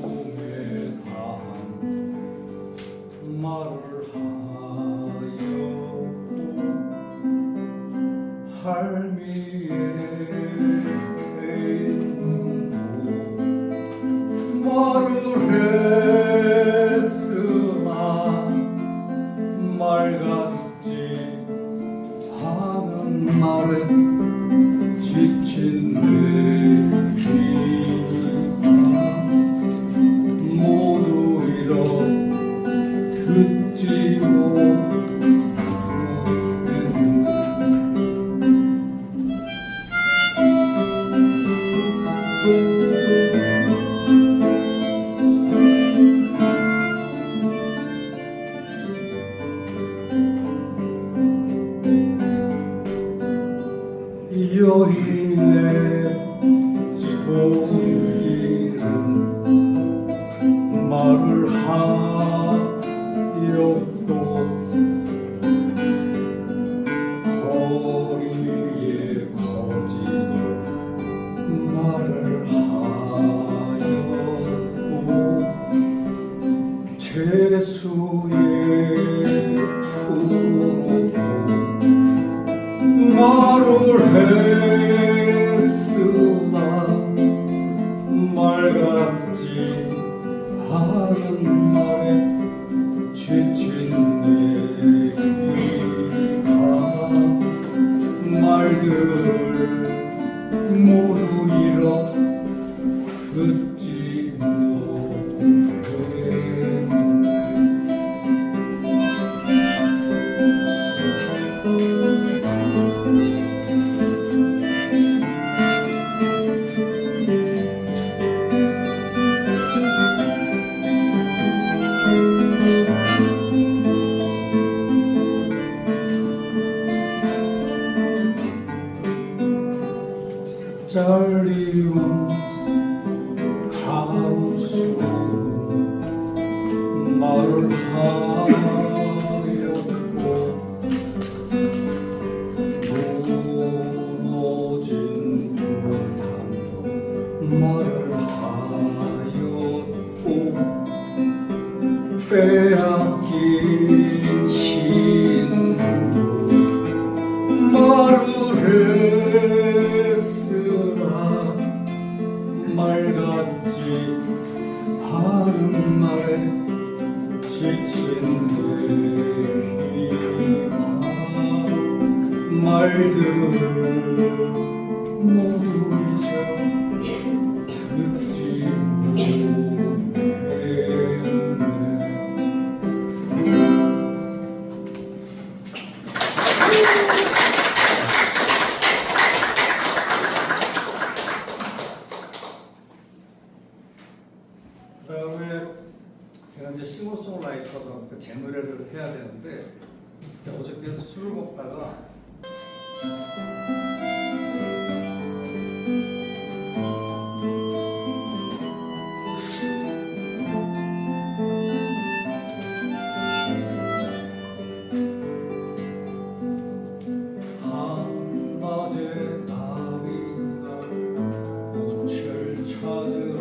꿈에 단 말을 하였고 할미의 말을 했으나 말 같지 않은 말에 지친 내 귀가 모두 잃어 듣지 못했네. 여인의 손길은 말을 하였고 거리에 거지도 말을 하였고 죄수의 품으로 말을 했으나 말 같지 않은 말에 지친 내 귀가 말들을 모두 잃어 듣지 못했네. 잘리운 가로수 말을 하였고 무너진 불탄도 말을 하였고 빼앗긴 친구도 말을 했으나 말 같지 않은 말에 지친 내가 말들을 모두 잊어 듣지 못했네. 그다음에 제가 이제 싱어송라이터도 제 노래를 해야 되는데 제가 어저께 술을 먹다가 한낮에 나비가 꽃을 찾으러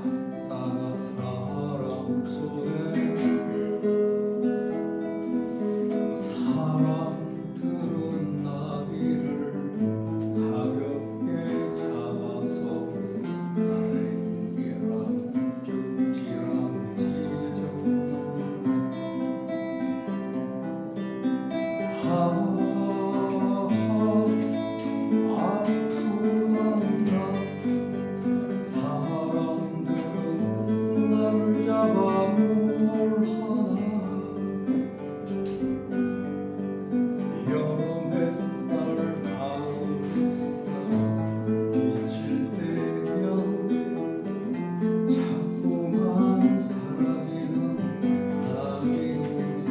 왔다가 사람 손에 사람들은 나비를 가볍게 잡아서 날개랑 쪽지랑 찢어 아프단 나 사람들은 나를 잡아 뭘 하나 여름 햇살 가을 햇살 비칠 때면 자꾸만 사라지는 나비 농사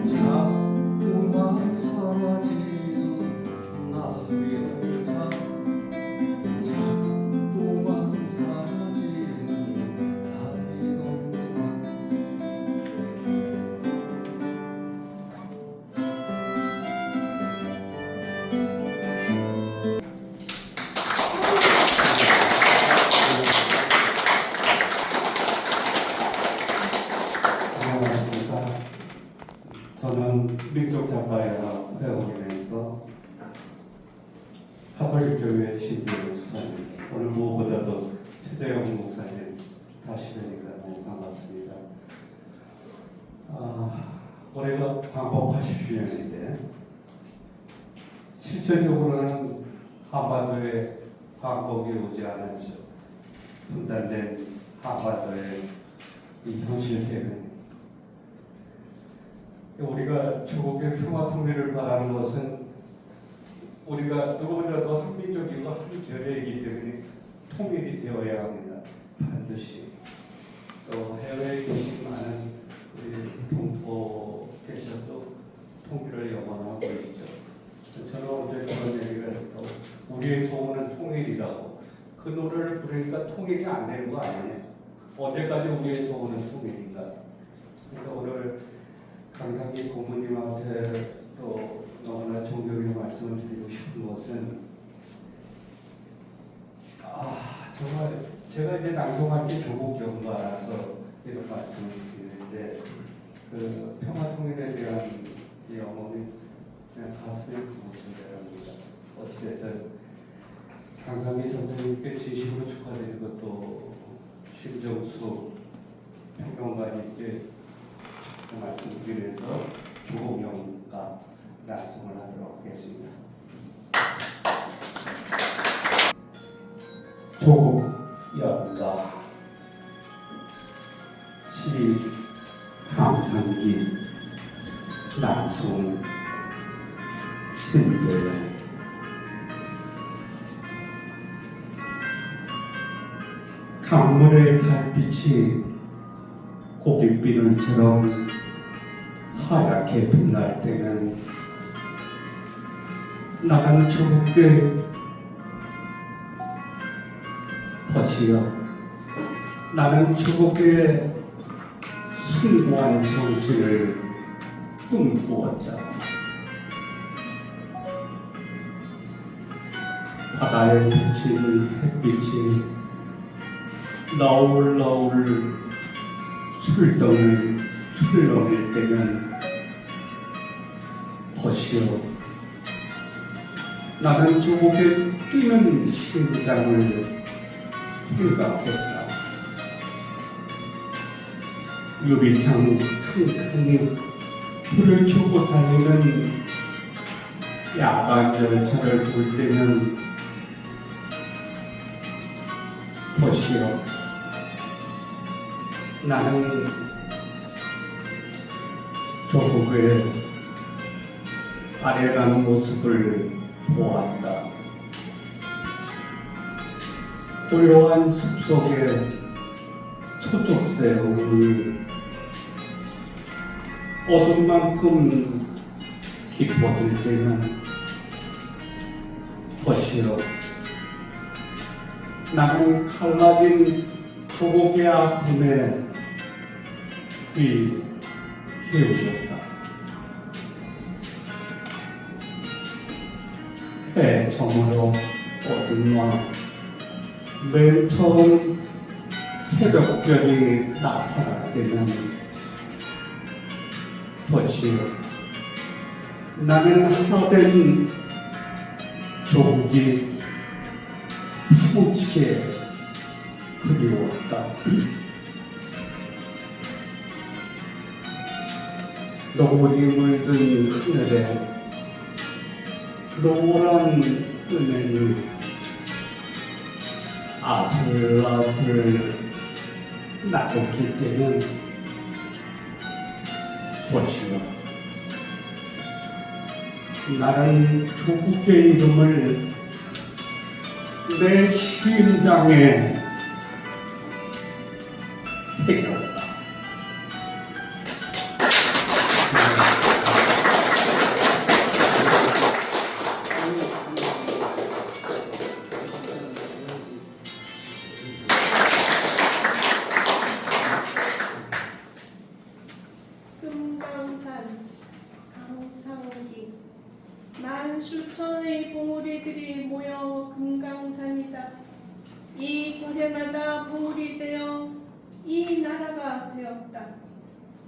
자꾸만 사라지는 나비 농사 자꾸만 사라지는 나비 농사 안녕하십니까. 저는 민족 작가회와 회원에서 가톨릭교회 신부로 수사입니다. 오늘 무엇보다도 최재형 목사님 다시 뵈니까 너무 반갑습니다. 올해가 광복 80주년인데 실질적으로는 한반도에 광복이 오지 않았죠. 분단된 한반도의 이 현실 때문에 우리가 조국의 평화 통일을 바라는 것은 우리가 누구보다도 한민족이고 한결이기 때문에 통일이 되어야 합니다. 반드시. 또 해외에 계신 많은 우리 동포께서도 통일을 염원하고 있죠. 저는 어제 그런 얘기를 했고 우리의 소원은 통일이라고. 그 노래를 부르니까 통일이 안 되는 거 아니에요? 언제까지 우리의 소원은 통일인가? 그러니까 오늘 강상기 고모님한테 또 너무나 존경의 말씀을 드리고 싶은 것은 정말 제가 이제 낭송할 게 조국 경과라서 이런 말씀을 드리는데 그 평화통일에 대한 이 영혼이 그냥 가슴에 부어져야 합니다. 어찌됐든 강상기 선생님께 진심으로 축하드리고 또 신정수 평론가님께 말씀드리면서 조국영가 낭송을 하도록 하겠습니다. 조국영가 시 강상기 낭송 신도연 강물의 달빛이 고깃비늘처럼 하얗게 빛날 때는 나는 저국의 것이요. 나는 저국의 숭고한 정신을 꿈꾸었다. 바다에 비치는 햇빛이 너울너울 술덩을 출렁일 때면 벗이요. 나는 조국의 뛰는 심장을 생각했다. 유리창 킁킁이 불을 켜고 달리는 야간 열차를 볼 때면 벗이요. 나는 조국의 아련한 모습을 보았다. 고요한 숲속에 초록새우를 어둠만큼 깊어질 때면 벗이요. 나는 갈라진 조국의 아픔에 귀 기울였다. 해 저물어 어둠과 맨 처음 새벽별이 나타날 때면 벗이요. 나는 하나된 조국이 사무치게 그리웠다. 노을이 물든 하늘에 노란 은행이 아슬아슬 나긋길 때는 벗이요. 나는 조국의 이름을 내 심장에 새겼다. 금강산 강상기 만수천의 봉우리들이 모여 금강산이다. 이 결례마다 봉우리 되어 이 나라가 되었다.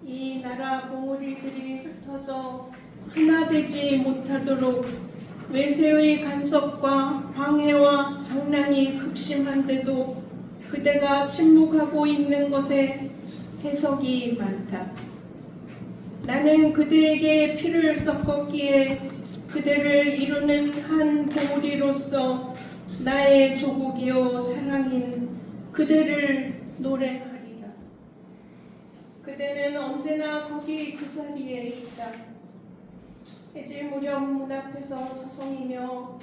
이 나라 봉우리들이 흩어져 하나 되지 못하도록 외세의 간섭과 방해와 장난이 극심한데도 그대가 침묵하고 있는 것에 해석이 많다. 나는 그대에게 피를 섞었기에 그대를 이루는 한 봉우리로서 나의 조국이요 사랑인 그대를 노래하리라. 그대는 언제나 거기 그 자리에 있다. 해질 무렵 문 앞에서 서성이며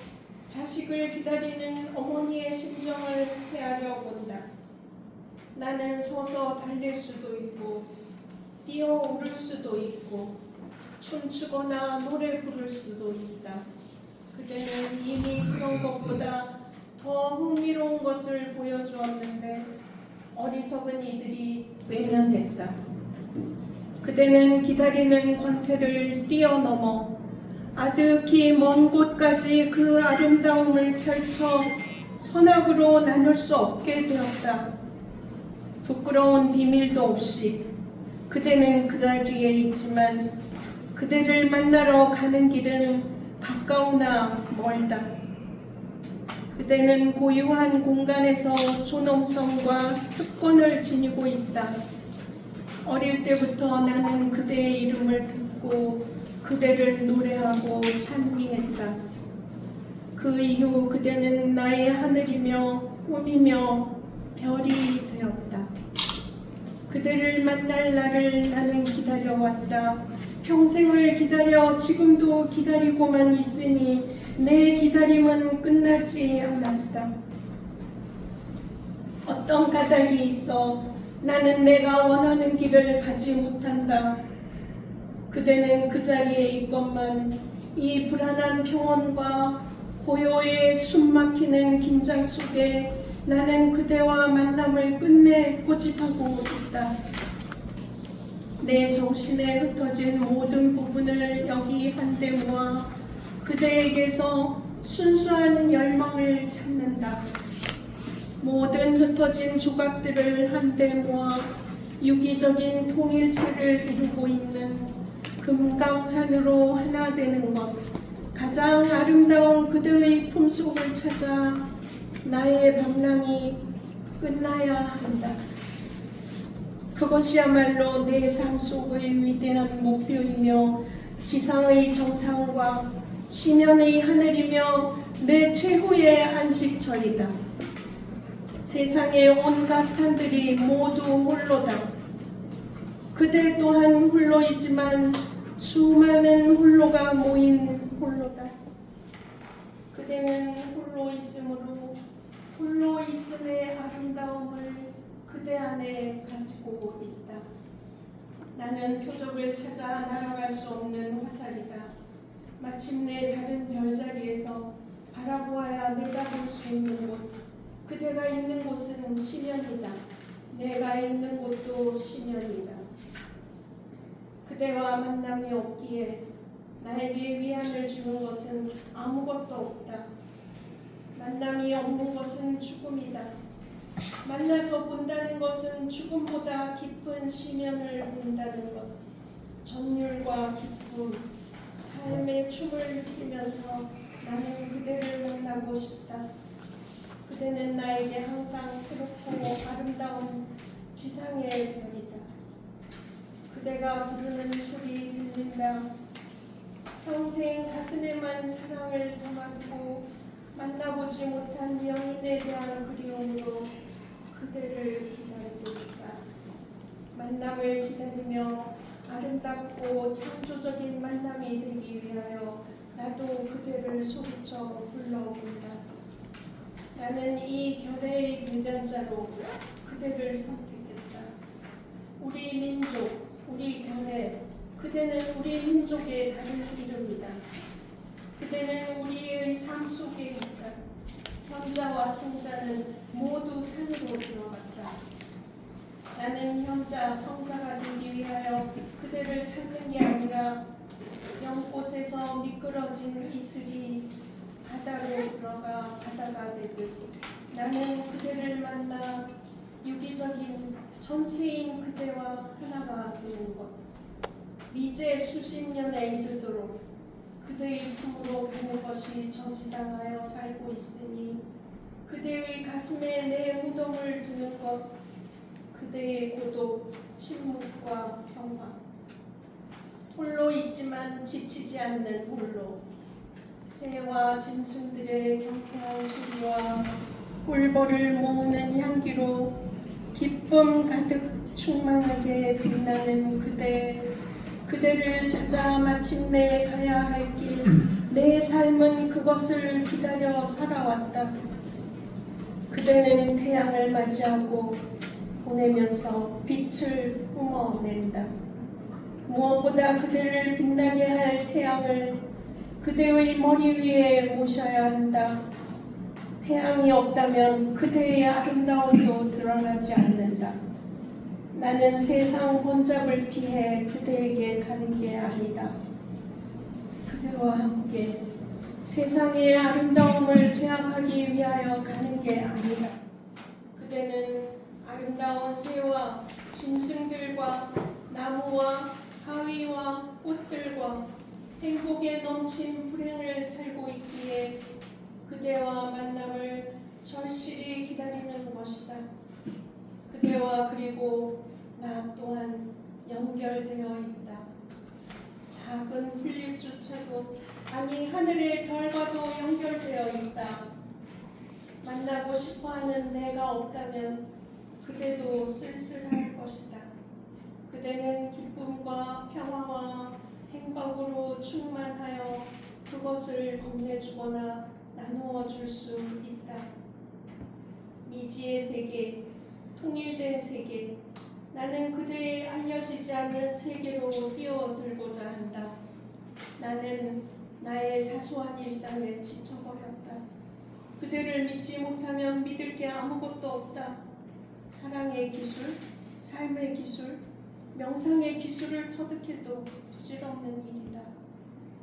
자식을 기다리는 어머니의 심정을 헤아려 본다. 나는 서서 달릴 수도 있고 뛰어오를 수도 있고 춤추거나 노래 부를 수도 있다. 그대는 이미 그런 것보다 더 흥미로운 것을 보여주었는데 어리석은 이들이 외면했다. 그대는 기다리는 권태를 뛰어넘어 아득히 먼 곳까지 그 아름다움을 펼쳐 선악으로 나눌 수 없게 되었다. 부끄러운 비밀도 없이 그대는 그 자리에 있지만 그대를 만나러 가는 길은 가까우나 멀다. 그대는 고유한 공간에서 존엄성과 특권을 지니고 있다. 어릴 때부터 나는 그대의 이름을 듣고 그대를 노래하고 찬미했다. 그 이후 그대는 나의 하늘이며 꿈이며 별이 되었다. 그대를 만날 날을 나는 기다려왔다. 평생을 기다려 지금도 기다리고만 있으니 내 기다림은 끝나지 않았다. 어떤 까닭이 있어 나는 내가 원하는 길을 가지 못한다. 그대는 그 자리에 있건만 이 불안한 평온과 고요의 숨막히는 긴장 속에 나는 그대와 만남을 끝내 고집하고 있다. 내 정신에 흩어진 모든 부분을 여기 한데 모아 그대에게서 순수한 열망을 찾는다. 모든 흩어진 조각들을 한데 모아 유기적인 통일체를 이루고 있는 금강산으로 하나 되는 것, 가장 아름다운 그대의 품속을 찾아 나의 방랑이 끝나야 한다. 그것이야말로 내 삶 속의 위대한 목표이며 지상의 정상과 심연의 하늘이며 내 최후의 안식처이다. 세상의 온갖 산들이 모두 홀로다. 그대 또한 홀로이지만 수많은 홀로가 모인 홀로다. 그대는 홀로 있으므로 홀로 있음의 아름다움을 그대 안에 가지고 있다. 나는 표적을 찾아 날아갈 수 없는 화살이다. 마침내 다른 별자리에서 바라보아야 내다볼 수 있는 곳, 그대가 있는 곳은 심연이다. 내가 있는 곳도 심연이다. 그대와 만남이 없기에 나에게 위안을 주는 것은 아무것도 없다. 만남이 없는 것은 죽음이다. 만나서 본다는 것은 죽음보다 깊은 심연을 본다는 것. 전율과 기쁨, 삶의 춤을 느끼면서 나는 그대를 만나고 싶다. 그대는 나에게 항상 새롭고 아름다운 지상의 별이다. 그대가 부르는 소리 들린다. 평생 가슴에만 사랑을 담아두고 만나보지 못한 영인에 대한 그리움으로 그대를 기다리고 있다. 만남을 기다리며 아름답고 창조적인 만남이 되기 위하여 나도 그대를 소리쳐 불러본다. 나는 이 결의의 대변자로 그대를 선택했다. 우리 민족, 우리 결의, 그대는 우리 민족의 다른 이름이다. 그대는 우리의 삶 속에 있다. 현자와 성자는 모두 산으로 들어갔다. 나는 현자, 성자가 되기 위하여 그대를 찾는 게 아니라 연꽃에서 미끄러진 이슬이 바다로 들어가 바다가 되듯 나는 그대를 만나 유기적인 전체인 그대와 하나가 되는 것. 미제 수십 년에 이르도록 그대의 품으로 가는 것이 저지당하여 살고 있으니 그대의 가슴에 내 무덤을 두는 것. 그대의 고독, 침묵과 평화. 홀로 있지만 지치지 않는 홀로. 새와 짐승들의 경쾌한 소리와 꿀벌을 모으는 향기로 기쁨 가득 충만하게 빛나는 그대를 찾아 마침내 가야 할 길. 내 삶은 그것을 기다려 살아왔다. 그대는 태양을 맞이하고 보내면서 빛을 뿜어낸다. 무엇보다 그대를 빛나게 할 태양을 그대의 머리 위에 모셔야 한다. 태양이 없다면 그대의 아름다움도 드러나지 않는다. 나는 세상 혼잡을 피해 그대에게 가는 게 아니다. 그대와 함께 세상의 아름다움을 제압하기 위하여 가는 게 아니다. 그대는 아름다운 새와 짐승들과 나무와 바위와 꽃들과 행복에 넘친 불행을 살고 있기에 그대와 만남을 절실히 기다리는 것이다. 그대와 그리고 나 또한 연결되어 있다. 작은 풀잎조차도 아니 하늘의 별과도 연결되어 있다. 만나고 싶어하는 내가 없다면 그대도 쓸쓸할 것이다. 그대는 기쁨과 평화와 행복으로 충만하여 그것을 건네주거나 나누어 줄 수 있다. 미지의 세계, 통일된 세계, 나는 그대의 알려지지 않는 세계로 뛰어들고자 한다. 나는 나의 사소한 일상에 지쳐버렸다. 그대를 믿지 못하면 믿을 게 아무것도 없다. 사랑의 기술, 삶의 기술, 명상의 기술을 터득해도 부질없는 일이다.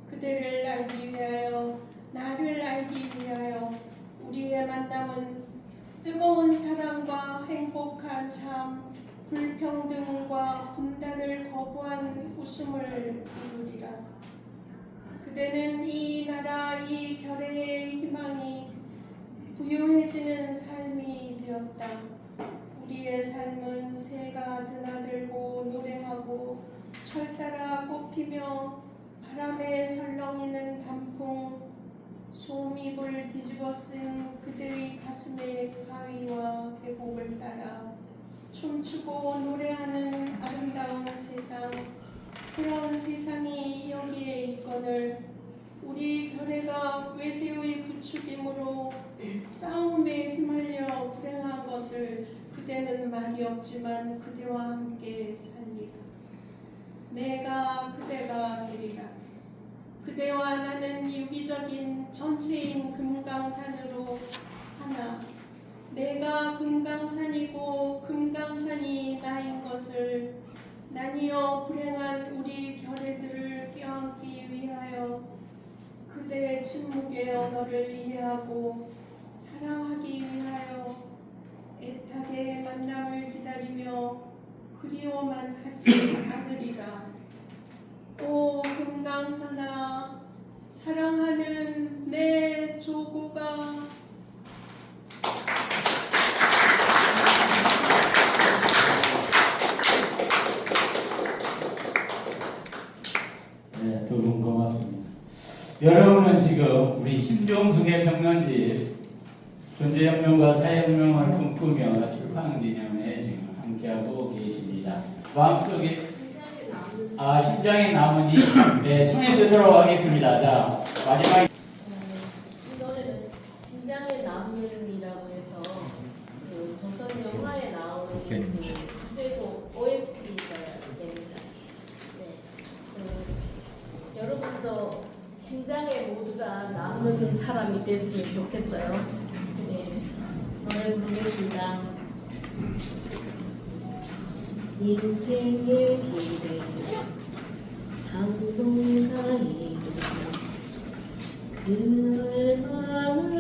그대를 알기 위하여, 나를 알기 위하여 우리의 만남은 뜨거운 사랑과 행복한 삶, 불평등과 분단을 거부한 웃음을 이루리라. 그대는 이 나라, 이 결의의 희망이 부유해지는 삶이 되었다. 우리의 삶은 새가 드나들고 노래하고 철 따라 꽃피며 바람에 설렁이는 단풍, 솜잎을 뒤집어 쓴 그대의 가슴의 바위와 계곡을 따라 춤추고 노래하는 아름다운 세상, 그런 세상이 여기에 있거늘 우리 결의가 외세의 부추김으로 싸움에 휘말려 불행한 것을 그대는 말이 없지만 그대와 함께 살리라. 내가 그대가 되리라. 그대와 나는 유기적인 전체인 금강산으로 하나. 내가 금강산이고 금강산이 나인 것을 나뉘어 불행한 우리 결의들을 껴안기 위하여 그대의 침묵의 언어를 이해하고 사랑하기 위하여 애타게 만남을 기다리며 그리워만 하지 않으리라. 오 금강산아, 사랑하는 내 조고가 네, 두 분 고맙습니다. 여러분은 지금 우리 신종숙의 평론집 존재혁명과 사회혁명을 꿈꾸며 출판 기념회에 지금 함께하고 계십니다. 마음속에 심장의 나무니 네, 청해 듣도록 하겠습니다. 자, 마지막 이 노래는 심장의 나무이라고 해서 그 조선 영화에 나오는 그 주제곡 OST가 됩니다. 네. 여러분도 심장에 모두가 남는 사람이 됐으면 좋겠어요. 네. 노래 부르겠습니다. 인생의 길에 상동사이 그날 하늘에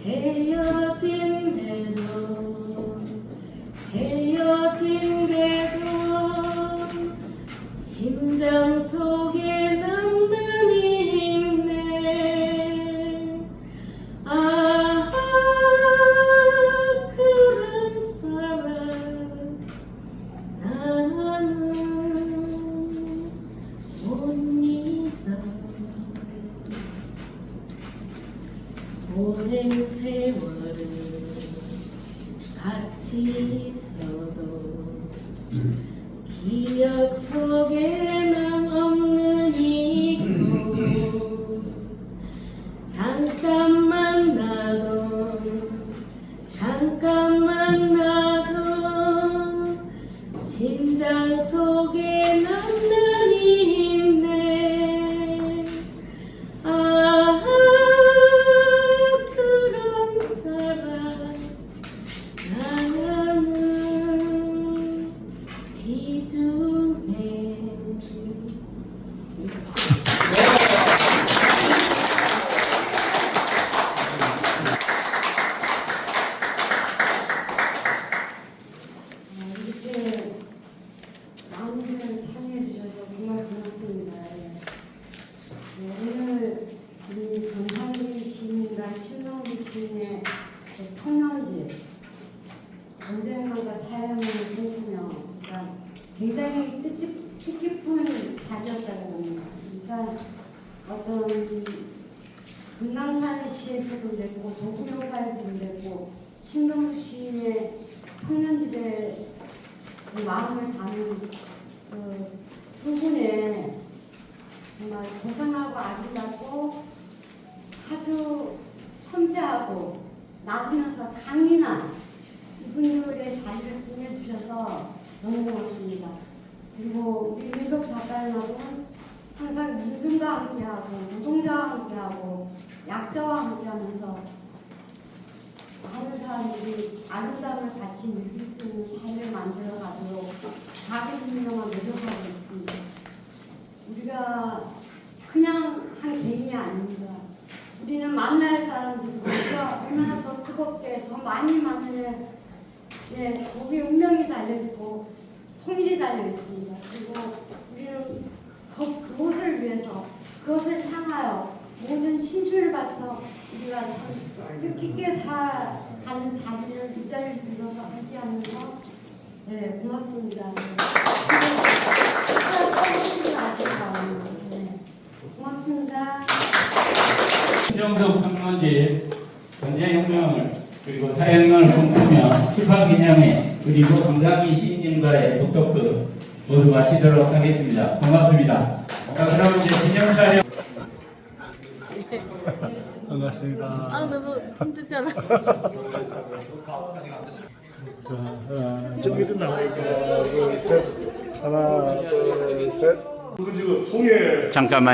헤어진 대로 심장 속에 남는 인내 그런 사람 나는 못 잊어. 오랜 세월을 같이 있어도 기억 속에 남 없는 이곳 잠깐만 나도 심장 속에 남는 인내 그런 사람 나는 귀중해. 이렇게 마음을 참여해주셔서 정말 고맙습니다. 오늘 우리 강상기 시민과 신동기 시민의 통영지 언젠가가 사연을 했으며 그러니까 굉장히 뜻깊은 자리였다고 봅니다. 그러니까 어떤 금강산 시에서도 냈고 조구명가에서도 냈고 신동기 시인의 청년집에 그 마음을 담은 두 분의 정말 고상하고 아름답고 아주 섬세하고 낮으면서 강인한 이분들의 자리를 꾸며주셔서 너무 고맙습니다. 그리고 우리 민족 작가연합은 항상 민중과 함께하고 노동자와 함께하고 약자와 함께하면서 많은 사람들이 아름다움을 같이 느낄 수 있는 사회를 만들어가도록 자기 분명한 노력하고 있습니다. 우리가 그냥 한 개인이 아닙니다. 우리는 만날 사람들과 얼마나 더 뜨겁게 더 많이 만나면 거기에 운명이 달려있고 통일이 달려있습니다. 그리고 우리는 그것을 위해서 그것을 향하여 모든 신수를 바쳐 우리가 뜻깊게 가는 자리를 이 자리를 빌어서 함께하면서 고맙습니다. 고맙습니다. 신정석 평론지 전제혁명을 그리고 사형을 꿈꾸며 출판기념회 그리고 강상희 시인님과의 독토크 모두 마치도록 하겠습니다. 고맙습니다. 자, 그럼 이제 기념 촬영. 반갑습니다. 아 너무 힘들잖아. 준비 끝나고 하나, 둘, 셋. 잠깐만.